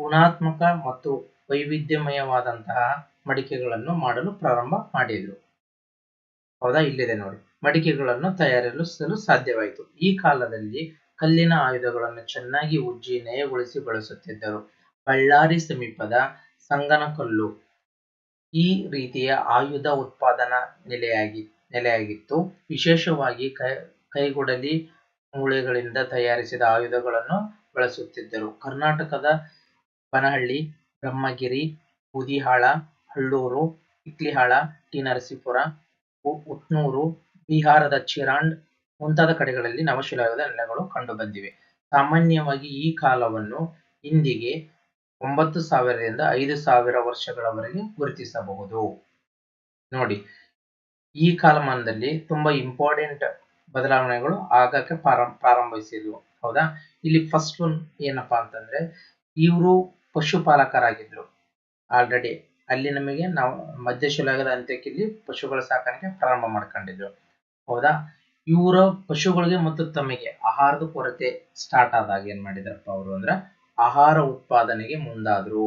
ಗುಣಾತ್ಮಕ ಮತ್ತು ವೈವಿಧ್ಯಮಯವಾದಂತಹ ಮಡಿಕೆಗಳನ್ನು ಮಾಡಲು ಪ್ರಾರಂಭ ಮಾಡಿದರು. ಹೌದಾ? ಇಲ್ಲಿದೆ ನೋಡಿ, ಮಡಿಕೆಗಳನ್ನು ತಯಾರಿಸಲು ಸಾಧ್ಯವಾಯಿತು. ಈ ಕಾಲದಲ್ಲಿ ಕಲ್ಲಿನ ಆಯುಧಗಳನ್ನು ಚೆನ್ನಾಗಿ ಉಜ್ಜಿ ನಯಗೊಳಿಸಿ ಬಳಸುತ್ತಿದ್ದರು. ಬಳ್ಳಾರಿ ಸಮೀಪದ ಸಂಗನಕಲ್ಲು ಈ ರೀತಿಯ ಆಯುಧ ಉತ್ಪಾದನಾ ನೆಲೆಯಾಗಿತ್ತು. ವಿಶೇಷವಾಗಿ ಕೈಗೊಡಲಿ ಮೂಳೆಗಳಿಂದ ತಯಾರಿಸಿದ ಆಯುಧಗಳನ್ನು ಬಳಸುತ್ತಿದ್ದರು. ಕರ್ನಾಟಕದ ಬನಹಳ್ಳಿ, ಬ್ರಹ್ಮಗಿರಿ, ಬೂದಿಹಾಳ, ಹಳ್ಳೂರು, ಇಕ್ಲಿಹಾಳ, ಟಿ. ನರಸೀಪುರ, ಉಟ್ನೂರು, ಬಿಹಾರದ ಚಿರಾಂಡ್ ಮುಂತಾದ ಕಡೆಗಳಲ್ಲಿ ನವಶಿಲಾಯುಗದ ನೆಲೆಗಳು ಕಂಡುಬಂದಿವೆ. ಸಾಮಾನ್ಯವಾಗಿ ಈ ಕಾಲವನ್ನು ಇಂದಿಗೆ 9000 ರಿಂದ 5000 ವರ್ಷಗಳವರೆಗೆ ಗುರುತಿಸಬಹುದು. ನೋಡಿ, ಈ ಕಾಲಮಾನದಲ್ಲಿ ತುಂಬಾ ಇಂಪಾರ್ಟೆಂಟ್ ಬದಲಾವಣೆಗಳು ಆಗಕ್ಕೆ ಪ್ರಾರಂಭಿಸಿದ್ವು. ಹೌದಾ? ಇಲ್ಲಿ ಫಸ್ಟ್ ಒನ್ ಏನಪ್ಪಾ ಅಂತಂದ್ರೆ, ಇವರು ಪಶುಪಾಲಕರಾಗಿದ್ರು. ಆಲ್ರೆಡಿ ಅಲ್ಲಿ ನಮಗೆ ನಾವು ಮಧ್ಯಶಿಲಾಯುಗದ ಅಂತ್ಯಕ್ಕೆ ಇಲ್ಲಿ ಪಶುಗಳ ಸಾಕಾಣಿಕೆ ಪ್ರಾರಂಭ ಮಾಡ್ಕೊಂಡಿದ್ರು. ಹೌದಾ? ಇವರ ಪಶುಗಳಿಗೆ ಮತ್ತು ತಮಗೆ ಆಹಾರದ ಕೊರತೆ ಸ್ಟಾರ್ಟ್ ಆದಾಗ ಏನ್ ಮಾಡಿದ್ರಪ್ಪ ಅವರು ಅಂದ್ರೆ ಆಹಾರ ಉತ್ಪಾದನೆಗೆ ಮುಂದಾದ್ರು.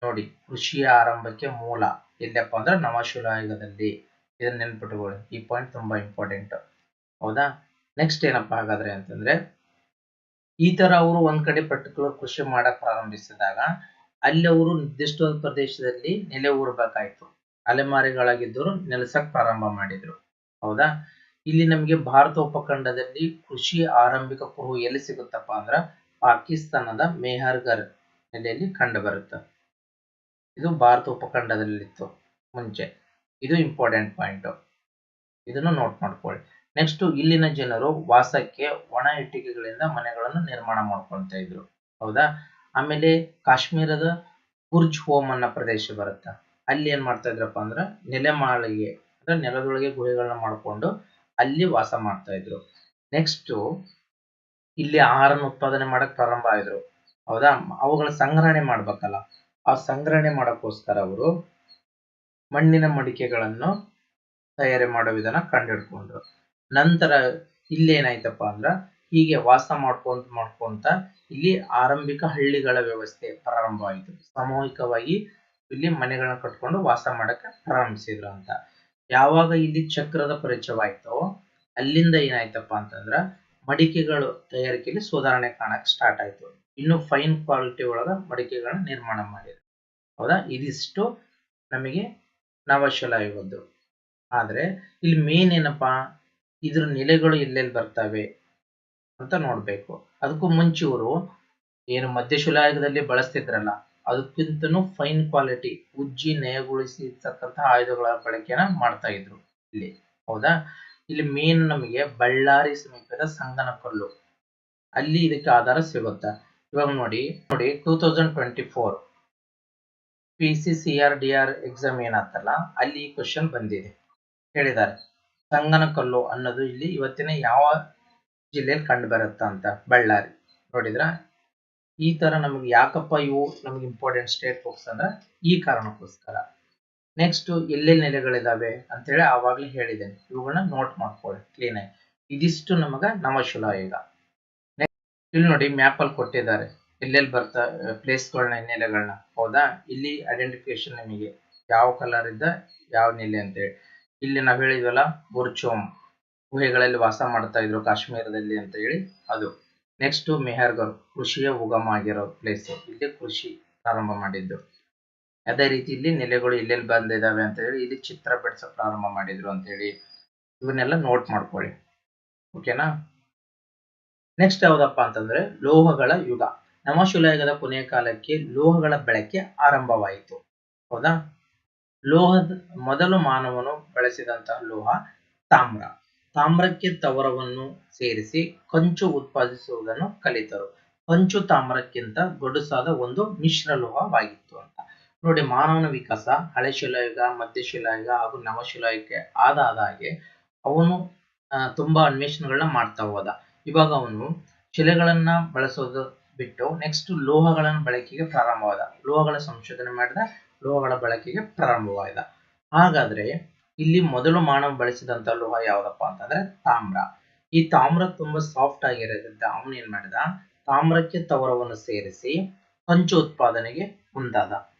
ನೋಡಿ, ಕೃಷಿಯ ಆರಂಭಕ್ಕೆ ಮೂಲ ಎಲ್ಲಪ್ಪ ಅಂದ್ರೆ ನವಶಿಲಾಯುಗದಲ್ಲಿ. ಇದನ್ನ ನೆನ್ಪಿಟ್ಕೊಳ್ಳಿ, ಈ ಪಾಯಿಂಟ್ ತುಂಬಾ ಇಂಪಾರ್ಟೆಂಟ್. ಹೌದಾ? ನೆಕ್ಸ್ಟ್ ಏನಪ್ಪಾ ಹಾಗಾದ್ರೆ ಅಂತಂದ್ರೆ, ಈ ತರ ಅವರು ಒಂದ್ ಕಡೆ ಪರ್ಟಿಕ್ಯುಲರ್ ಕೃಷಿ ಮಾಡಕ್ ಪ್ರಾರಂಭಿಸಿದಾಗ ಅಲ್ಲಿ ಅವರು ನಿರ್ದಿಷ್ಟವಾದ ಪ್ರದೇಶದಲ್ಲಿ ನೆಲೆ ಊರಬೇಕಾಯ್ತು. ಅಲೆಮಾರಿಗಳಾಗಿದ್ದರು ನೆಲೆಸಕ್ ಪ್ರಾರಂಭ ಮಾಡಿದ್ರು. ಹೌದಾ? ಇಲ್ಲಿ ನಮಗೆ ಭಾರತ ಉಪಖಂಡದಲ್ಲಿ ಕೃಷಿ ಆರಂಭಿಕ ಕುರುಹು ಎಲ್ಲಿ ಸಿಗುತ್ತಪ್ಪ ಅಂದ್ರ ಪಾಕಿಸ್ತಾನದ ಮೆಹರ್ಗರ್ ನೆಲೆಯಲ್ಲಿ ಕಂಡು ಬರುತ್ತೆ. ಇದು ಭಾರತ ಉಪಖಂಡದಲ್ಲಿತ್ತು ಮುಂಚೆ. ಇದು ಇಂಪಾರ್ಟೆಂಟ್ ಪಾಯಿಂಟ್, ಇದನ್ನು ನೋಟ್ ಮಾಡ್ಕೊಳ್ಳಿ. ನೆಕ್ಸ್ಟ್, ಇಲ್ಲಿನ ಜನರು ವಾಸಕ್ಕೆ ಒಣ ಇಟ್ಟಿಗೆಗಳಿಂದ ಮನೆಗಳನ್ನು ನಿರ್ಮಾಣ ಮಾಡ್ಕೊಳ್ತ ಇದ್ರು. ಹೌದಾ? ಆಮೇಲೆ ಕಾಶ್ಮೀರದ ಬುರ್ಜ್ ಹೋಮ್ ಅನ್ನೋ ಪ್ರದೇಶ ಬರುತ್ತೆ. ಅಲ್ಲಿ ಏನ್ ಮಾಡ್ತಾ ಇದ್ರಪ್ಪ ಅಂದ್ರ ನೆಲೆಮಾಳಿಗೆ ಅಂದ್ರೆ ನೆಲದೊಳಗೆ ಗುಹೆಗಳನ್ನ ಮಾಡ್ಕೊಂಡು ಅಲ್ಲಿ ವಾಸ ಮಾಡ್ತಾ ಇದ್ರು. ನೆಕ್ಸ್ಟ್, ಇಲ್ಲಿ ಆಹಾರನ ಉತ್ಪಾದನೆ ಮಾಡಕ್ ಪ್ರಾರಂಭ ಆಯ್ತು. ಹೌದಾ? ಅವುಗಳ ಸಂಗ್ರಹಣೆ ಮಾಡ್ಬೇಕಲ್ಲ, ಆ ಸಂಗ್ರಹಣೆ ಮಾಡಕ್ಕೋಸ್ಕರ ಅವರು ಮಣ್ಣಿನ ಮಡಿಕೆಗಳನ್ನು ತಯಾರಿ ಮಾಡೋ ವಿಧಾನ ಕಂಡುಹಿಡ್ಕೊಂಡ್ರು. ನಂತರ ಇಲ್ಲೇನಾಯ್ತಪ್ಪ ಅಂದ್ರ ಹೀಗೆ ವಾಸ ಮಾಡ್ಕೊಂತ ಇಲ್ಲಿ ಆರಂಭಿಕ ಹಳ್ಳಿಗಳ ವ್ಯವಸ್ಥೆ ಪ್ರಾರಂಭ ಆಯಿತು. ಸಾಮೂಹಿಕವಾಗಿ ಇಲ್ಲಿ ಮನೆಗಳನ್ನ ಕಟ್ಕೊಂಡು ವಾಸ ಮಾಡಕ್ಕೆ ಪ್ರಾರಂಭಿಸಿದ್ರು ಅಂತ. ಯಾವಾಗ ಇಲ್ಲಿ ಚಕ್ರದ ಪರಿಚಯವಾಯ್ತೋ ಅಲ್ಲಿಂದ ಏನಾಯ್ತಪ್ಪ ಅಂತಂದ್ರ ಮಡಿಕೆಗಳು ತಯಾರಿಕೆಯಲ್ಲಿ ಸುಧಾರಣೆ ಕಾಣಕ್ ಸ್ಟಾರ್ಟ್ ಆಯ್ತು. ಇನ್ನು ಫೈನ್ ಕ್ವಾಲಿಟಿ ಒಳಗ ಮಡಿಕೆಗಳನ್ನ ನಿರ್ಮಾಣ ಮಾಡಿದ್ರು. ಹೌದಾ? ಇದಿಷ್ಟು ನಮಗೆ ನವಶಿಲಾಯುಗದ್ದು. ಆದ್ರೆ ಇಲ್ಲಿ ಮೇನ್ ಏನಪ್ಪಾ, ಇದ್ರ ನೆಲೆಗಳು ಎಲ್ಲೆಲ್ಲಿ ಬರ್ತವೆ ಅಂತ ನೋಡ್ಬೇಕು. ಅದಕ್ಕೂ ಮುಂಚೆ ಇವರು ಏನು ಮಧ್ಯಶಿಲಾಯುಗದಲ್ಲಿ ಬಳಸ್ತಿದ್ರಲ್ಲ, ಅದಕ್ಕಿಂತನೂ ಫೈನ್ ಕ್ವಾಲಿಟಿ ಉಜ್ಜಿ ನಯಗೊಳಿಸಿರ್ತಕ್ಕಂಥ ಆಯುಧಗಳ ಬಳಕೆನ ಮಾಡ್ತಾ ಇದ್ರು ಇಲ್ಲಿ. ಹೌದಾ, ಇಲ್ಲಿ ಮೇನ್ ನಮಗೆ ಬಳ್ಳಾರಿ ಸಮೀಪದ ಸಂಗನಕಲ್ಲು, ಅಲ್ಲಿ ಇದಕ್ಕೆ ಆಧಾರ ಸಿಗುತ್ತೆ. ಇವಾಗ ನೋಡಿ 2024 PCCRDR ಎಕ್ಸಾಮ್ ಏನಾಗ್ತಲ್ಲ, ಅಲ್ಲಿ ಈ ಕ್ವಶನ್ ಬಂದಿದೆ. ಹೇಳಿದ್ದಾರೆ ಸಂಗನಕಲ್ಲು ಅನ್ನೋದು ಇಲ್ಲಿ ಇವತ್ತಿನ ಯಾವ ಜಿಲ್ಲೆಯಲ್ಲಿ ಕಂಡು ಬರುತ್ತಾ ಅಂತ. ಬಳ್ಳಾರಿ. ನೋಡಿದ್ರ, ಈ ತರ ನಮಗೆ ಯಾಕಪ್ಪ ಇವು ನಮ್ಗೆ ಇಂಪಾರ್ಟೆಂಟ್ ಸ್ಟೇಟ್ ಬುಕ್ಸ್ ಅಂದ್ರೆ ಈ ಕಾರಣಕ್ಕೋಸ್ಕರ. ನೆಕ್ಸ್ಟ್ ಎಲ್ಲೆಲ್ಲಿ ನೆಲೆಗಳಿದಾವೆ ಅಂತೇಳಿ ಆವಾಗ್ಲೇ ಹೇಳಿದ್ದೇನೆ, ಇವುಗಳನ್ನ ನೋಟ್ ಮಾಡ್ಕೊಳ್ಳಿ ಕ್ಲೀನ್ ಆಗಿ. ಇದಿಷ್ಟು ನಮಗ ನವಶಿಲಾಯುಗ. ಇಲ್ಲಿ ನೋಡಿ ಮ್ಯಾಪ್ ಅಲ್ಲಿ ಕೊಟ್ಟಿದ್ದಾರೆ ಎಲ್ಲೆಲ್ಲಿ ಬರ್ತಾ ಪ್ಲೇಸ್ಗಳನ್ನ, ನೆಲೆಗಳನ್ನ. ಹೌದಾ, ಇಲ್ಲಿ ಐಡೆಂಟಿಫಿಕೇಶನ್ ನಿಮಗೆ ಯಾವ ಕಲರ್ ಇದ್ದ ಯಾವ ನೆಲೆ ಅಂತೇಳಿ. ಇಲ್ಲಿ ನಾವ್ ಹೇಳಿದ್ವಲ್ಲ ಬುರ್ಚೋಮ್, ಗುಹೆಗಳಲ್ಲಿ ವಾಸ ಮಾಡ್ತಾ ಇದ್ರು ಕಾಶ್ಮೀರದಲ್ಲಿ ಅಂತ ಹೇಳಿ ಅದು. ನೆಕ್ಸ್ಟ್ ಮೆಹರ್ಗರ್, ಕೃಷಿಯ ಉಗಮ ಆಗಿರೋ ಪ್ಲೇಸ್, ಇಲ್ಲಿ ಕೃಷಿ ಪ್ರಾರಂಭ ಮಾಡಿದ್ದು. ಅದೇ ರೀತಿ ಇಲ್ಲಿ ನೆಲೆಗಳು ಎಲ್ಲೆಲ್ಲಿ ಬಂದಿದಾವೆ ಅಂತ ಹೇಳಿ, ಇಲ್ಲಿ ಚಿತ್ರ ಬಿಡಿಸ ಪ್ರಾರಂಭ ಮಾಡಿದ್ರು ಅಂತ ಹೇಳಿ. ಇವನ್ನೆಲ್ಲ ನೋಟ್ ಮಾಡ್ಕೊಳ್ಳಿ. ಓಕೆನಾ. ನೆಕ್ಸ್ಟ್ ಯಾವ್ದಪ್ಪ ಅಂತಂದ್ರೆ ಲೋಹಗಳ ಯುಗ. ನವಶಿಲಾಯುಗದ ಕೊನೆಯ ಕಾಲಕ್ಕೆ ಲೋಹಗಳ ಬಳಕೆ ಆರಂಭವಾಯಿತು. ಹೌದಾ, ಲೋಹದ ಮೊದಲು ಮಾನವನು ಬಳಸಿದಂತಹ ಲೋಹ ತಾಮ್ರ. ತಾಮ್ರಕ್ಕೆ ತವರವನ್ನು ಸೇರಿಸಿ ಕಂಚು ಉತ್ಪಾದಿಸುವುದನ್ನು ಕಲಿತರು. ಕಂಚು ತಾಮ್ರಕ್ಕಿಂತ ಗಡುಸಾದ ಒಂದು ಮಿಶ್ರ ಲೋಹವಾಗಿತ್ತು ಅಂತ. ನೋಡಿ, ಮಾನವನ ವಿಕಾಸ ಹಳೆ ಶಿಲಾಯುಗ, ಮಧ್ಯಶಿಲಾಯುಗ ಹಾಗೂ ನವಶಿಲಾಯುಗಕ್ಕೆ ಆದ ಹಾಗೆ ಅವನು ತುಂಬಾ ಅನ್ವೇಷಣೆಗಳನ್ನ ಮಾಡ್ತಾ ಹೋದ. ಇವಾಗ ಅವನು ಶಿಲೆಗಳನ್ನ ಬಳಸೋದು ಬಿಟ್ಟು ನೆಕ್ಸ್ಟ್ ಲೋಹಗಳನ್ನ ಬಳಕೆಗೆ ಪ್ರಾರಂಭವಾದ. ಲೋಹಗಳ ಸಂಶೋಧನೆ ಮಾಡಿದ, ಲೋಹಗಳ ಬಳಕೆಗೆ ಪ್ರಾರಂಭವಾದ. ಹಾಗಾದ್ರೆ ಇಲ್ಲಿ ಮೊದಲು ಮಾನವ ಬಳಸಿದಂತ ಲೋಹ ಯಾವ್ದಪ್ಪ ಅಂತಂದ್ರೆ ತಾಮ್ರ. ಈ ತಾಮ್ರ ತುಂಬಾ ಸಾಫ್ಟ್ ಆಗಿರೋದ್ರಿಂದ ಅವನು ಏನ್ ಮಾಡಿದ, ತಾಮ್ರಕ್ಕೆ ತವರವನ್ನು ಸೇರಿಸಿ ಕಂಚು ಉತ್ಪಾದನೆಗೆ ಮುಂದಾದ.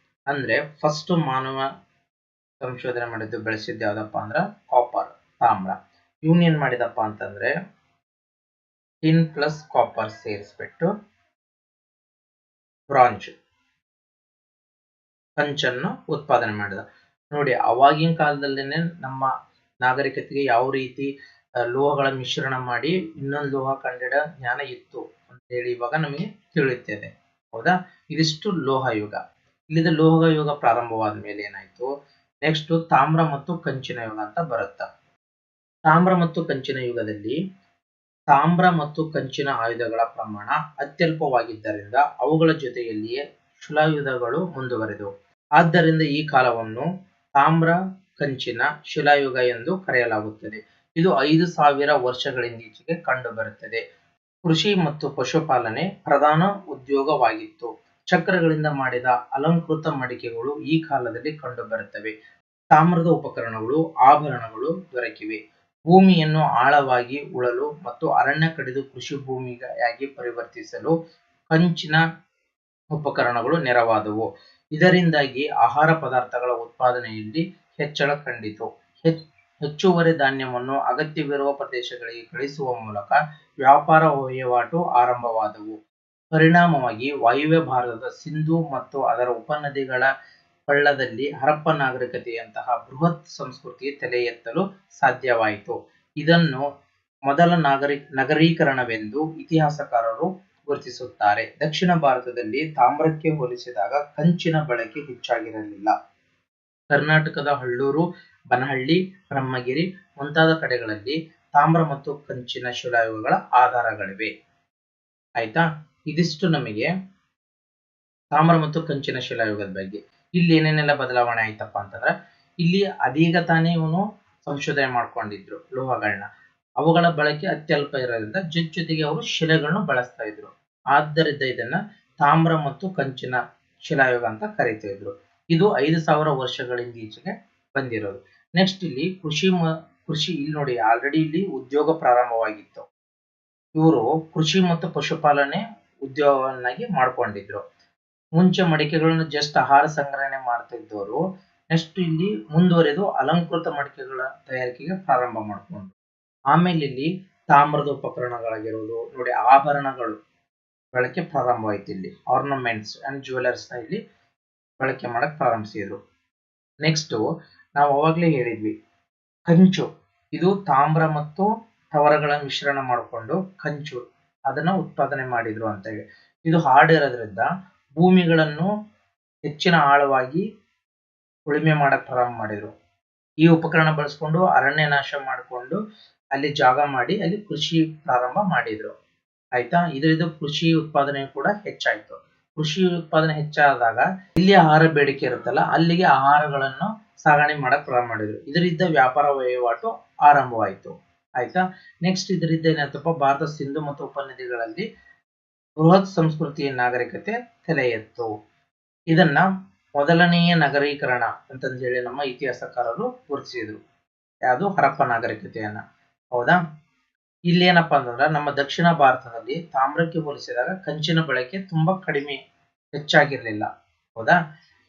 ಅಂದ್ರೆ ಫಸ್ಟ್ ಮಾನವ ಸಂಶೋಧನೆ ಮಾಡಿದ್ದು ಬಳಸಿದ್ದು ಯಾವ್ದಪ್ಪ ಅಂದ್ರ ಕಾಪರ್, ತಾಮ್ರ. ಇವನ್ ಏನ್ ಮಾಡಿದಪ್ಪ ಅಂತಂದ್ರೆ ಟಿನ್ ಪ್ಲಸ್ ಕಾಪರ್ ಸೇರಿಸ್ಬಿಟ್ಟು ಬ್ರಾಂಜ್, ಕಂಚನ್ನು ಉತ್ಪಾದನೆ ಮಾಡಿದ. ನೋಡಿ, ಅವಾಗಿನ ಕಾಲದಲ್ಲೇನೆ ನಮ್ಮ ನಾಗರಿಕತೆಗೆ ಯಾವ ರೀತಿ ಲೋಹಗಳ ಮಿಶ್ರಣ ಮಾಡಿ ಇನ್ನೊಂದು ಲೋಹ ಕಂಡಿಡ ಜ್ಞಾನ ಇತ್ತು ಅಂತ ಹೇಳಿ ಇವಾಗ ನಮಗೆ ತಿಳಿಯುತ್ತದೆ. ಹೌದಾ, ಇದಿಷ್ಟು ಲೋಹ ಯುಗ. ಇಲ್ಲಿಂದ ಲೋಹ ಯುಗ ಪ್ರಾರಂಭವಾದ ಮೇಲೆ ಏನಾಯ್ತು, ನೆಕ್ಸ್ಟ್ ತಾಮ್ರ ಮತ್ತು ಕಂಚಿನ ಯುಗ ಅಂತ ಬರುತ್ತ. ತಾಮ್ರ ಮತ್ತು ಕಂಚಿನ ಯುಗದಲ್ಲಿ ತಾಮ್ರ ಮತ್ತು ಕಂಚಿನ ಆಯುಧಗಳ ಪ್ರಮಾಣ ಅತ್ಯಲ್ಪವಾಗಿದ್ದರಿಂದ ಅವುಗಳ ಜೊತೆಯಲ್ಲಿಯೇ ಶಿಲಾಯುಧಗಳು ಮುಂದುವರೆದವು. ಆದ್ದರಿಂದ ಈ ಕಾಲವನ್ನು ತಾಮ್ರ ಕಂಚಿನ ಶಿಲಾಯುಗ ಎಂದು ಕರೆಯಲಾಗುತ್ತದೆ. ಇದು 5000 ವರ್ಷಗಳಿಂದೀಚೆಗೆ ಕಂಡು ಬರುತ್ತದೆ. ಕೃಷಿ ಮತ್ತು ಪಶುಪಾಲನೆ ಪ್ರಧಾನ ಉದ್ಯೋಗವಾಗಿತ್ತು. ಚಕ್ರಗಳಿಂದ ಮಾಡಿದ ಅಲಂಕೃತ ಮಡಿಕೆಗಳು ಈ ಕಾಲದಲ್ಲಿ ಕಂಡುಬರುತ್ತವೆ. ತಾಮ್ರದ ಉಪಕರಣಗಳು, ಆಭರಣಗಳು ದೊರಕಿವೆ. ಭೂಮಿಯನ್ನು ಆಳವಾಗಿ ಉಳಲು ಮತ್ತು ಅರಣ್ಯ ಕಡಿದು ಕೃಷಿ ಭೂಮಿಯಾಗಿ ಪರಿವರ್ತಿಸಲು ಕಂಚಿನ ಉಪಕರಣಗಳು ನೆರವಾದವು. ಇದರಿಂದಾಗಿ ಆಹಾರ ಪದಾರ್ಥಗಳ ಉತ್ಪಾದನೆಯಲ್ಲಿ ಹೆಚ್ಚಳ ಕಂಡಿತು. ಹೆಚ್ಚುವರಿ ಧಾನ್ಯವನ್ನು ಅಗತ್ಯವಿರುವ ಪ್ರದೇಶಗಳಿಗೆ ಕಳಿಸುವ ಮೂಲಕ ವ್ಯಾಪಾರ ವಹಿವಾಟು ಆರಂಭವಾದವು. ಪರಿಣಾಮವಾಗಿ ವಾಯುವ್ಯ ಭಾರತದ ಸಿಂಧೂ ಮತ್ತು ಅದರ ಉಪನದಿಗಳ ಕೊಳ್ಳದಲ್ಲಿ ಹರಪ್ಪ ನಾಗರಿಕತೆಯಂತಹ ಬೃಹತ್ ಸಂಸ್ಕೃತಿ ತಲೆ ಎತ್ತಲು ಸಾಧ್ಯವಾಯಿತು. ಇದನ್ನು ಮೊದಲ ನಗರೀಕರಣವೆಂದು ಇತಿಹಾಸಕಾರರು ಗುರುತಿಸುತ್ತಾರೆ. ದಕ್ಷಿಣ ಭಾರತದಲ್ಲಿ ತಾಮ್ರಕ್ಕೆ ಹೋಲಿಸಿದಾಗ ಕಂಚಿನ ಬಳಕೆ ಹೆಚ್ಚಾಗಿರಲಿಲ್ಲ. ಕರ್ನಾಟಕದ ಹಳ್ಳೂರು, ಬನಹಳ್ಳಿ, ಬ್ರಹ್ಮಗಿರಿ ಮುಂತಾದ ಕಡೆಗಳಲ್ಲಿ ತಾಮ್ರ ಮತ್ತು ಕಂಚಿನ ಶಿಲಾಯುಗಗಳ ಆಧಾರಗಳಿವೆ. ಆಯ್ತಾ, ಇದಿಷ್ಟು ನಮಗೆ ತಾಮ್ರ ಮತ್ತು ಕಂಚಿನ ಶಿಲಾಯುಗದ ಬಗ್ಗೆ. ಇಲ್ಲಿ ಏನೇನೆಲ್ಲ ಬದಲಾವಣೆ ಆಯ್ತಪ್ಪ ಅಂತಂದ್ರೆ, ಇಲ್ಲಿ ಅದೀಗ ತಾನೇ ಇವನು ಸಂಶೋಧನೆ ಮಾಡ್ಕೊಂಡಿದ್ರು ಲೋಹಗಳನ್ನ. ಅವುಗಳ ಬಳಕೆ ಅತ್ಯಲ್ಪ ಇರೋದ್ರಿಂದ ಜೊತೆಗೆ ಅವರು ಶಿಲೆಗಳನ್ನು ಬಳಸ್ತಾ ಇದ್ರು. ಆದ್ದರಿಂದ ಇದನ್ನ ತಾಮ್ರ ಮತ್ತು ಕಂಚಿನ ಶಿಲಾಯುಗ ಅಂತ ಕರೀತಾ ಇದ್ರು. ಇದು 5000 ವರ್ಷಗಳಿಂದ ಈಚೆಗೆ ಬಂದಿರೋದು. ನೆಕ್ಸ್ಟ್ ಇಲ್ಲಿ ಕೃಷಿ ಇಲ್ಲಿ ನೋಡಿ, ಆಲ್ರೆಡಿ ಇಲ್ಲಿ ಉದ್ಯೋಗ ಪ್ರಾರಂಭವಾಗಿತ್ತು. ಇವರು ಕೃಷಿ ಮತ್ತು ಪಶುಪಾಲನೆ ಉದ್ಯೋಗವನ್ನಾಗಿ ಮಾಡ್ಕೊಂಡಿದ್ರು. ಮುಂಚೆ ಮಡಿಕೆಗಳನ್ನು ಜಸ್ಟ್ ಆಹಾರ ಸಂಗ್ರಹಣೆ ಮಾಡ್ತಿದ್ದವರು ನೆಕ್ಸ್ಟ್ ಇಲ್ಲಿ ಮುಂದುವರೆದು ಅಲಂಕೃತ ಮಡಿಕೆಗಳ ತಯಾರಿಕೆಗೆ ಪ್ರಾರಂಭ ಮಾಡ್ಕೊಂಡ್ರು. ಆಮೇಲೆ ಇಲ್ಲಿ ತಾಮ್ರದ ಉಪಕರಣಗಳಾಗಿರುವುದು ನೋಡಿ, ಆಭರಣಗಳು ಬಳಕೆ ಪ್ರಾರಂಭವಾಯ್ತು. ಇಲ್ಲಿ ಆರ್ನಮೆಂಟ್ಸ್ ಅಂಡ್ ಜ್ಯುವೆಲರ್ಸ್ ನ ಇಲ್ಲಿ ಬಳಕೆ ಮಾಡಕ್ ಪ್ರಾರಂಭಿಸಿದ್ರು. ನೆಕ್ಸ್ಟ್ ನಾವು ಅವಾಗ್ಲೇ ಹೇಳಿದ್ವಿ, ಕಂಚು ಇದು ತಾಮ್ರ ಮತ್ತು ತವರಗಳ ಮಿಶ್ರಣ ಮಾಡಿಕೊಂಡು ಕಂಚು ಅದನ್ನ ಉತ್ಪಾದನೆ ಮಾಡಿದ್ರು ಅಂತ ಹೇಳಿ. ಇದು ಹಾರ್ಡ್ ಭೂಮಿಗಳನ್ನು ಹೆಚ್ಚಿನ ಆಳವಾಗಿ ಉಳುಮೆ ಮಾಡಕ್ ಪ್ರಾರಂಭ ಮಾಡಿದ್ರು. ಈ ಉಪಕರಣ ಬಳಸ್ಕೊಂಡು ಅರಣ್ಯ ನಾಶ ಮಾಡಿಕೊಂಡು ಅಲ್ಲಿ ಜಾಗ ಮಾಡಿ ಅಲ್ಲಿ ಕೃಷಿ ಪ್ರಾರಂಭ ಮಾಡಿದ್ರು. ಆಯ್ತಾ, ಇದರಿಂದ ಕೃಷಿ ಉತ್ಪಾದನೆ ಕೂಡ ಹೆಚ್ಚಾಯ್ತು. ಕೃಷಿ ಉತ್ಪಾದನೆ ಹೆಚ್ಚಾದಾಗ ಇಲ್ಲಿ ಆಹಾರ ಬೇಡಿಕೆ ಇರುತ್ತಲ್ಲ, ಅಲ್ಲಿಗೆ ಆಹಾರಗಳನ್ನು ಸಾಗಣೆ ಮಾಡಕ್ ಪ್ರಾರಂಭ ಮಾಡಿದ್ರು. ಇದರಿಂದ ವ್ಯಾಪಾರ ವಹಿವಾಟು ಆರಂಭವಾಯಿತು. ಆಯ್ತಾ, ನೆಕ್ಸ್ಟ್ ಇದರಿಂದ ಏನಾಯ್ತಪ್ಪ, ಭಾರತ ಸಿಂಧು ಮತ್ತು ಉಪನದಿಗಳಲ್ಲಿ ಬೃಹತ್ ಸಂಸ್ಕೃತಿಯ ನಾಗರಿಕತೆ ತಲೆ ಎತ್ತು. ಇದನ್ನ ಮೊದಲನೆಯ ನಗರೀಕರಣ ಅಂತಂದು ಹೇಳಿ ನಮ್ಮ ಇತಿಹಾಸಕಾರರು ಗುರುತಿಸಿದ್ರು. ಯಾವುದು? ಹರಪ್ಪ ನಾಗರಿಕತೆಯನ್ನ. ಹೌದಾ, ಇಲ್ಲೇನಪ್ಪಾ ಅಂತಂದ್ರೆ ನಮ್ಮ ದಕ್ಷಿಣ ಭಾರತದಲ್ಲಿ ತಾಮ್ರಕ್ಕೆ ಹೋಲಿಸಿದಾಗ ಕಂಚಿನ ಬಳಕೆ ತುಂಬಾ ಕಡಿಮೆ, ಹೆಚ್ಚಾಗಿರ್ಲಿಲ್ಲ. ಹೌದಾ,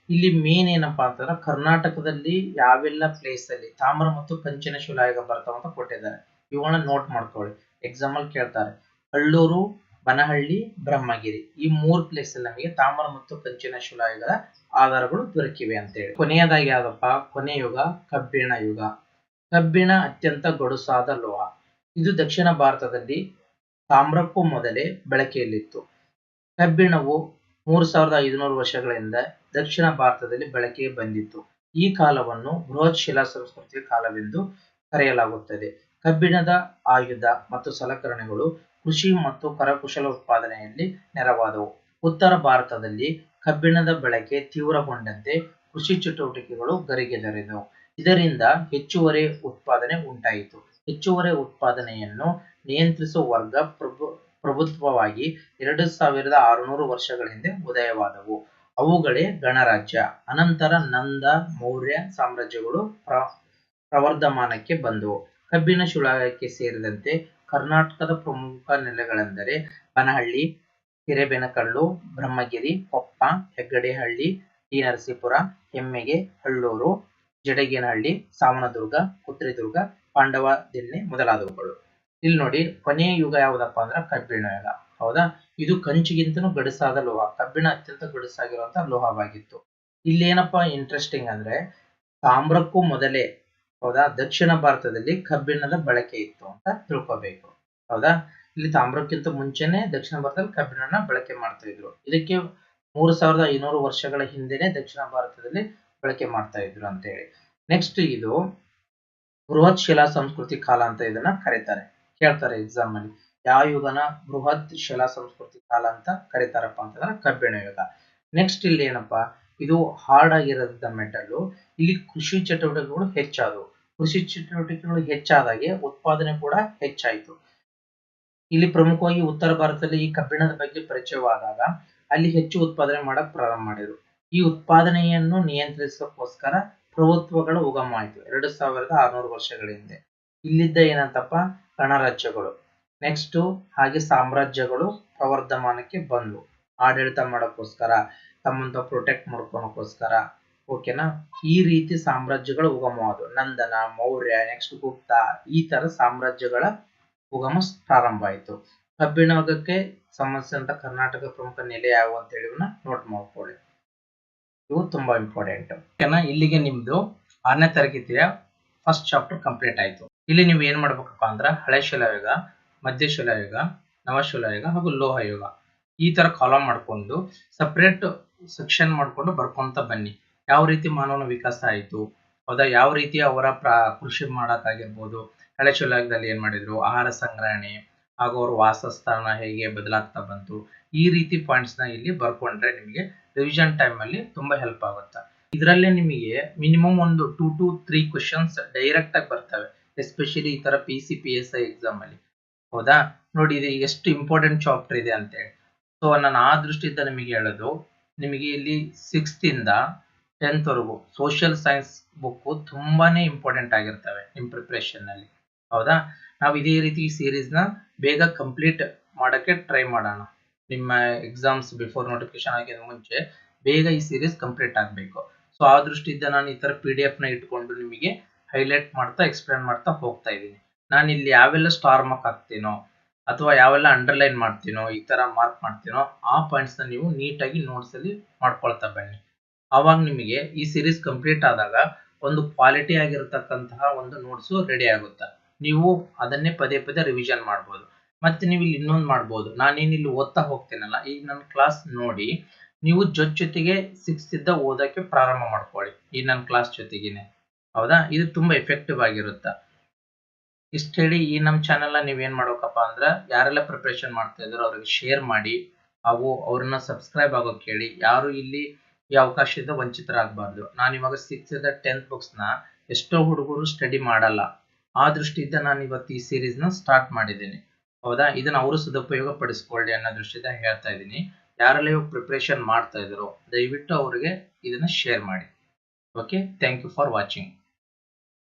ಇಲ್ಲಿ ಮೇನ್ ಏನಪ್ಪಾ ಅಂತಂದ್ರೆ ಕರ್ನಾಟಕದಲ್ಲಿ ಯಾವೆಲ್ಲ ಪ್ಲೇಸ್ ಅಲ್ಲಿ ತಾಮ್ರ ಮತ್ತು ಕಂಚಿನ ಶಿಲಾಯುಗ ಬರ್ತಾವಂತ ಕೊಟ್ಟಿದ್ದಾರೆ. ಇವುಗಳನ್ನ ನೋಟ್ ಮಾಡ್ಕೊಳ್ಳಿ, ಎಕ್ಸಾಮ್ ಅಲ್ಲಿ ಕೇಳ್ತಾರೆ. ಹಳ್ಳೂರು, ಬನಹಳ್ಳಿ, ಬ್ರಹ್ಮಗಿರಿ, ಈ 3 ಪ್ಲೇಸ್ ಅಲ್ಲಿ ನಮಗೆ ತಾಮ್ರ ಮತ್ತು ಕಂಚಿನ ಶಿಲಾಯುಗದ ಆಧಾರಗಳು ದೊರಕಿವೆ ಅಂತ ಹೇಳಿ. ಕೊನೆಯದಾಗಿ ಯಾವ್ದಪ್ಪ? ಕೊನೆ ಯುಗ ಕಬ್ಬಿಣ ಯುಗ. ಕಬ್ಬಿಣ ಅತ್ಯಂತ ಗಡುಸಾದ ಲೋಹ. ಇದು ದಕ್ಷಿಣ ಭಾರತದಲ್ಲಿ ತಾಮ್ರಕ್ಕೂ ಮೊದಲೇ ಬಳಕೆಯಲ್ಲಿತ್ತು. ಕಬ್ಬಿಣವು 3500 ವರ್ಷಗಳಿಂದ ದಕ್ಷಿಣ ಭಾರತದಲ್ಲಿ ಬಳಕೆಗೆ ಬಂದಿತ್ತು. ಈ ಕಾಲವನ್ನು ಬೃಹತ್ ಶಿಲಾ ಸಂಸ್ಕೃತಿಯ ಕಾಲವೆಂದು ಕರೆಯಲಾಗುತ್ತದೆ. ಕಬ್ಬಿಣದ ಆಯುಧ ಮತ್ತು ಸಲಕರಣೆಗಳು ಕೃಷಿ ಮತ್ತು ಕರಕುಶಲ ಉತ್ಪಾದನೆಯಲ್ಲಿ ನೆರವಾದವು. ಉತ್ತರ ಭಾರತದಲ್ಲಿ ಕಬ್ಬಿಣದ ಬಳಕೆ ತೀವ್ರಗೊಂಡಂತೆ ಕೃಷಿ ಚಟುವಟಿಕೆಗಳು ಗರಿಗೆದರಿದವು. ಇದರಿಂದ ಹೆಚ್ಚುವರಿ ಉತ್ಪಾದನೆ ಉಂಟಾಯಿತು. ಹೆಚ್ಚುವರಿ ಉತ್ಪಾದನೆಯನ್ನು ನಿಯಂತ್ರಿಸುವ ವರ್ಗ ಪ್ರಭುತ್ವವಾಗಿ 2600 ವರ್ಷಗಳ ಹಿಂದೆ ಉದಯವಾದವು. ಅವುಗಳೇ ಗಣರಾಜ್ಯ. ಅನಂತರ ನಂದ, ಮೌರ್ಯ ಸಾಮ್ರಾಜ್ಯಗಳು ಪ್ರವರ್ಧಮಾನಕ್ಕೆ ಬಂದವು. ಕಬ್ಬಿಣ ಶಿಲಾಯುಗಕ್ಕೆ ಸೇರಿದಂತೆ ಕರ್ನಾಟಕದ ಪ್ರಮುಖ ನೆಲೆಗಳೆಂದರೆ ಬನಹಳ್ಳಿ, ಹಿರೇಬೇನಕಲ್ಲು, ಬ್ರಹ್ಮಗಿರಿ, ಕೊಪ್ಪ, ಹೆಗ್ಗಡೇಹಳ್ಳಿ, ಟಿ. ನರಸೀಪುರ, ಹೆಮ್ಮೆಗೆ, ಹಳ್ಳೂರು, ಜಡಗೇನಹಳ್ಳಿ, ಸಾವನದುರ್ಗ, ಕುತ್ರೆದುರ್ಗ, ಪಾಂಡವದಿನ್ನೆ ಮೊದಲಾದವುಗಳು. ಇಲ್ಲಿ ನೋಡಿ, ಕೊನೆಯ ಯುಗ ಯಾವ್ದಪ್ಪ ಅಂದ್ರೆ ಕಬ್ಬಿಣ ಯುಗ. ಹೌದಾ, ಇದು ಕಂಚಿಗಿಂತನೂ ಗಡುಸಾದ ಲೋಹ. ಕಬ್ಬಿಣ ಅತ್ಯಂತ ಗಡುಸಾಗಿರುವಂತಹ ಲೋಹವಾಗಿತ್ತು. ಇಲ್ಲೇನಪ್ಪಾ ಇಂಟ್ರೆಸ್ಟಿಂಗ್ ಅಂದ್ರೆ ತಾಮ್ರಕ್ಕೂ ಮೊದಲೇ, ಹೌದಾ, ದಕ್ಷಿಣ ಭಾರತದಲ್ಲಿ ಕಬ್ಬಿಣದ ಬಳಕೆ ಇತ್ತು ಅಂತ ತಿಳ್ಕೊಬೇಕು. ಹೌದಾ, ಇಲ್ಲಿ ತಾಮ್ರಕ್ಕಿಂತ ಮುಂಚೆನೆ ದಕ್ಷಿಣ ಭಾರತದಲ್ಲಿ ಕಬ್ಬಿಣನ ಬಳಕೆ ಮಾಡ್ತಾ ಇದ್ರು. ಇದಕ್ಕೆ 3500 ವರ್ಷಗಳ ಹಿಂದೆನೆ ದಕ್ಷಿಣ ಭಾರತದಲ್ಲಿ ಬಳಕೆ ಮಾಡ್ತಾ ಇದ್ರು ಅಂತ ಹೇಳಿ. ನೆಕ್ಸ್ಟ್ ಇದು ಬೃಹತ್ ಶಿಲಾ ಸಂಸ್ಕೃತಿ ಕಾಲ ಅಂತ ಇದನ್ನ ಕರೀತಾರೆ. ಕೇಳ್ತಾರೆ ಎಕ್ಸಾಮ್ ಅಲ್ಲಿ, ಯಾವ ಯುಗನ ಬೃಹತ್ ಶಿಲಾ ಸಂಸ್ಕೃತಿ ಕಾಲ ಅಂತ ಕರೀತಾರಪ್ಪ ಅಂತಂದ್ರೆ ಕಬ್ಬಿಣ ಯುಗ. ನೆಕ್ಸ್ಟ್ ಇಲ್ಲಿ ಏನಪ್ಪಾ, ಇದು ಹಾರ್ಡ್ ಆಗಿರೋದ ಮೆಟಲ್. ಇಲ್ಲಿ ಕೃಷಿ ಚಟುವಟಿಕೆಗಳು ಹೆಚ್ಚಾದವು. ಕೃಷಿ ಚಟುವಟಿಕೆಗಳು ಹೆಚ್ಚಾದಾಗೆ ಉತ್ಪಾದನೆ ಕೂಡ ಹೆಚ್ಚಾಯಿತು. ಇಲ್ಲಿ ಪ್ರಮುಖವಾಗಿ ಉತ್ತರ ಭಾರತದಲ್ಲಿ ಈ ಕಬ್ಬಿಣದ ಬಗ್ಗೆ ಪರಿಚಯವಾದಾಗ ಅಲ್ಲಿ ಹೆಚ್ಚು ಉತ್ಪಾದನೆ ಮಾಡಕ್ ಪ್ರಾರಂಭ ಮಾಡಿದ್ರು. ಈ ಉತ್ಪಾದನೆಯನ್ನು ನಿಯಂತ್ರಿಸೋಕ್ಕೋಸ್ಕರ ಪ್ರಭುತ್ವಗಳ ಉಗಮ ಆಯಿತು 2600 ವರ್ಷಗಳ ಹಿಂದೆ. ಇಲ್ಲಿದ್ದ ಏನಂತಪ್ಪ, ಗಣರಾಜ್ಯಗಳು. ನೆಕ್ಸ್ಟ್ ಹಾಗೆ ಸಾಮ್ರಾಜ್ಯಗಳು ಪ್ರವರ್ಧಮಾನಕ್ಕೆ ಬಂದ್ವು. ಆಡಳಿತ ಮಾಡೋಕ್ಕೋಸ್ಕರ, ತಮ್ಮಂತ ಪ್ರೊಟೆಕ್ಟ್ ಮಾಡ್ಕೊಳಕ್ಕೋಸ್ಕರ. ಓಕೆನಾ, ಈ ರೀತಿ ಸಾಮ್ರಾಜ್ಯಗಳ ಉಗಮವಾದವು. ನಂದನ, ಮೌರ್ಯ, ನೆಕ್ಸ್ಟ್ ಗುಪ್ತ, ಈ ತರ ಸಾಮ್ರಾಜ್ಯಗಳ ಉಗಮ ಪ್ರಾರಂಭ ಆಯಿತು. ಕಬ್ಬಿಣ ಯುಗಕ್ಕೆ ಸಂಬಂಧಿಸಿದಂತ ಕರ್ನಾಟಕ ಪ್ರಮುಖ ನೆಲೆ ಯಾವ ಅಂತ ಹೇಳಿ ನೋಟ್ ಮಾಡ್ಕೊಳ್ಳಿ. ಇವು ತುಂಬಾ ಇಂಪಾರ್ಟೆಂಟ್. ಓಕೆನಾ, ಇಲ್ಲಿಗೆ ನಿಮ್ದು 6ನೇ ತರಗತಿಯ ಫಸ್ಟ್ ಚಾಪ್ಟರ್ ಕಂಪ್ಲೀಟ್ ಆಯ್ತು. ಇಲ್ಲಿ ನೀವು ಏನ್ ಮಾಡ್ಬೇಕಪ್ಪ ಅಂದ್ರೆ ಹಳೆ ಶಿಲಾಯುಗ, ಮಧ್ಯ ಶಿಲಾಯುಗ, ನವಶಿಲಾಯುಗ ಹಾಗೂ ಲೋಹ ಯುಗ ಈ ತರ ಕಾಲಮ್ ಮಾಡ್ಕೊಂಡು ಸಪರೇಟ್ ಸೆಕ್ಷನ್ ಮಾಡ್ಕೊಂಡು ಬರ್ಕೊಂತ ಬನ್ನಿ. ಯಾವ ರೀತಿ ಮಾನವನ ವಿಕಾಸ ಆಯಿತು, ಹೌದಾ, ಯಾವ ರೀತಿ ಅವರ ಕೃಷಿ ಮಾಡಕ್ಕಾಗಿರ್ಬೋದು, ಹಳೆ ಶಿಲಾಯುಗದಲ್ಲಿ ಏನ್ ಮಾಡಿದ್ರು, ಆಹಾರ ಸಂಗ್ರಹಣೆ ಹಾಗೂ ಅವ್ರ ವಾಸಸ್ಥಾನ ಹೇಗೆ ಬದಲಾಗ್ತಾ ಬಂತು, ಈ ರೀತಿ ಪಾಯಿಂಟ್ಸ್ ನ ಇಲ್ಲಿ ಬರ್ಕೊಂಡ್ರೆ ನಿಮಗೆ ರಿವಿಷನ್ ಟೈಮ್ ಅಲ್ಲಿ ತುಂಬಾ ಹೆಲ್ಪ್ ಆಗುತ್ತೆ. ಇದರಲ್ಲೇ ನಿಮಗೆ ಮಿನಿಮಮ್ ಒಂದು 2 to 3 ಕ್ವಶನ್ಸ್ ಡೈರೆಕ್ಟ್ ಆಗಿ ಬರ್ತವೆ, ಎಸ್ಪೆಷಲಿ ಈ ತರ PCPSI ಎಕ್ಸಾಮ್ ಅಲ್ಲಿ. ಹೌದಾ, ನೋಡಿ ಇದು ಎಷ್ಟು ಇಂಪಾರ್ಟೆಂಟ್ ಚಾಪ್ಟರ್ ಇದೆ ಅಂತೇಳಿ. ಸೊ ನಾನು ಆ ದೃಷ್ಟಿಯಿಂದ ನಿಮಗೆ ಹೇಳೋದು, ನಿಮಗೆ ಇಲ್ಲಿ 6th ಇಂದ 10th ವರೆಗೂ ಸೋಷಿಯಲ್ ಸೈನ್ಸ್ ಬುಕ್ ತುಂಬಾನೇ ಇಂಪಾರ್ಟೆಂಟ್ ಆಗಿರ್ತವೆ ನಿಮ್ ಪ್ರಿಪರೇಷನ್ ಅಲ್ಲಿ. ಹೌದಾ, ನಾವು ಇದೇ ರೀತಿ ಈ ಸೀರೀಸ್ ನ ಬೇಗ ಕಂಪ್ಲೀಟ್ ಮಾಡಕ್ಕೆ ಟ್ರೈ ಮಾಡೋಣ. ನಿಮ್ಮ ಎಕ್ಸಾಮ್ಸ್ ಬಿಫೋರ್ ನೋಟಿಫಿಕೇಶನ್ ಆಗಿದ ಮುಂಚೆ ಬೇಗ ಈ ಸೀರೀಸ್ ಕಂಪ್ಲೀಟ್ ಆಗಬೇಕು. ಸೊ ಆ ದೃಷ್ಟಿಯಿಂದ ನಾನು ಈ ತರ PDF ನ ಇಟ್ಕೊಂಡು ನಿಮಗೆ ಹೈಲೈಟ್ ಮಾಡ್ತಾ ಎಕ್ಸ್ಪ್ಲೇನ್ ಮಾಡ್ತಾ ಹೋಗ್ತಾ ಇದ್ದೀನಿ. ನಾನು ಇಲ್ಲಿ ಯಾವೆಲ್ಲ ಸ್ಟಾರ್ ಮಾರ್ಕ್ ಹಾಕ್ತೀನೋ ಅಥವಾ ಯಾವೆಲ್ಲ ಅಂಡರ್ಲೈನ್ ಮಾಡ್ತೀನೋ, ಈ ತರ ಮಾರ್ಕ್ ಮಾಡ್ತೀನೋ, ಆ ಪಾಯಿಂಟ್ಸ್ ನ ನೀವು ನೀಟಾಗಿ ನೋಟ್ಸ್ ಅಲ್ಲಿ ಮಾಡ್ಕೊಳ್ತಾ ಬನ್ನಿ. ಅವಾಗ ನಿಮಗೆ ಈ ಸೀರೀಸ್ ಕಂಪ್ಲೀಟ್ ಆದಾಗ ಒಂದು ಕ್ವಾಲಿಟಿ ಆಗಿರತಕ್ಕಂತಹ ಒಂದು ನೋಟ್ಸ್ ರೆಡಿ ಆಗುತ್ತೆ. ನೀವು ಅದನ್ನೇ ಪದೇ ಪದೇ ರಿವಿಷನ್ ಮಾಡ್ಬೋದು. ಮತ್ತೆ ನೀವು ಇಲ್ಲಿ ಇನ್ನೊಂದು ಮಾಡ್ಬೋದು, ನಾನೇನು ಇಲ್ಲಿ ಓದ್ತಾ ಹೋಗ್ತೇನಲ್ಲ, ಈಗ ನನ್ನ ಕ್ಲಾಸ್ ನೋಡಿ ನೀವು ಜೊತೆಗೆ ಸಿಕ್ಸ್ತಿದ್ದ ಓದಕ್ಕೆ ಪ್ರಾರಂಭ ಮಾಡ್ಕೊಳ್ಳಿ ಈ ನನ್ನ ಕ್ಲಾಸ್ ಜೊತೆಗೇನೆ. ಹೌದಾ, ಇದು ತುಂಬಾ ಎಫೆಕ್ಟಿವ್ ಆಗಿರುತ್ತೆ. ಇಷ್ಟ ಹೇಳಿ ಈ ನಮ್ಮ ಚಾನೆಲ್ನ ನೀವೇನ್ ಮಾಡ್ಬೇಕಪ್ಪ ಅಂದ್ರೆ ಯಾರೆಲ್ಲ ಪ್ರಿಪರೇಷನ್ ಮಾಡ್ತಾ ಇದಾರೋ ಅವ್ರಿಗೆ ಶೇರ್ ಮಾಡಿ, ಅವ್ರನ್ನ ಸಬ್ಸ್ಕ್ರೈಬ್ ಆಗೋಕೆ ಹೇಳಿ. ಯಾರು ಇಲ್ಲಿ ಈ ಅವಕಾಶದಿಂದ ವಂಚಿತರಾಗಬಾರ್ದು. ನಾನು ಇವಾಗ 6th 10th ಬುಕ್ಸ್ನ ಎಷ್ಟೋ ಹುಡುಗರು ಸ್ಟಡಿ ಮಾಡಲ್ಲ, ಆ ದೃಷ್ಟಿಯಿಂದ ನಾನು ಇವತ್ತು ಈ ಸೀರೀಸ್ನ ಸ್ಟಾರ್ಟ್ ಮಾಡಿದ್ದೀನಿ. ಹೌದಾ, ಇದನ್ನ ಅವರು ಸದುಪಯೋಗ ಪಡಿಸ್ಕೊಳ್ಳಿ ಅನ್ನೋ ದೃಷ್ಟಿಯಿಂದ ಹೇಳ್ತಾ ಇದ್ದೀನಿ. ಯಾರೆಲ್ಲ ಇವಾಗ ಪ್ರಿಪರೇಷನ್ ಮಾಡ್ತಾ ಇದ್ರು ದಯವಿಟ್ಟು ಅವರಿಗೆ ಇದನ್ನ ಶೇರ್ ಮಾಡಿ. Okay, thank you for watching.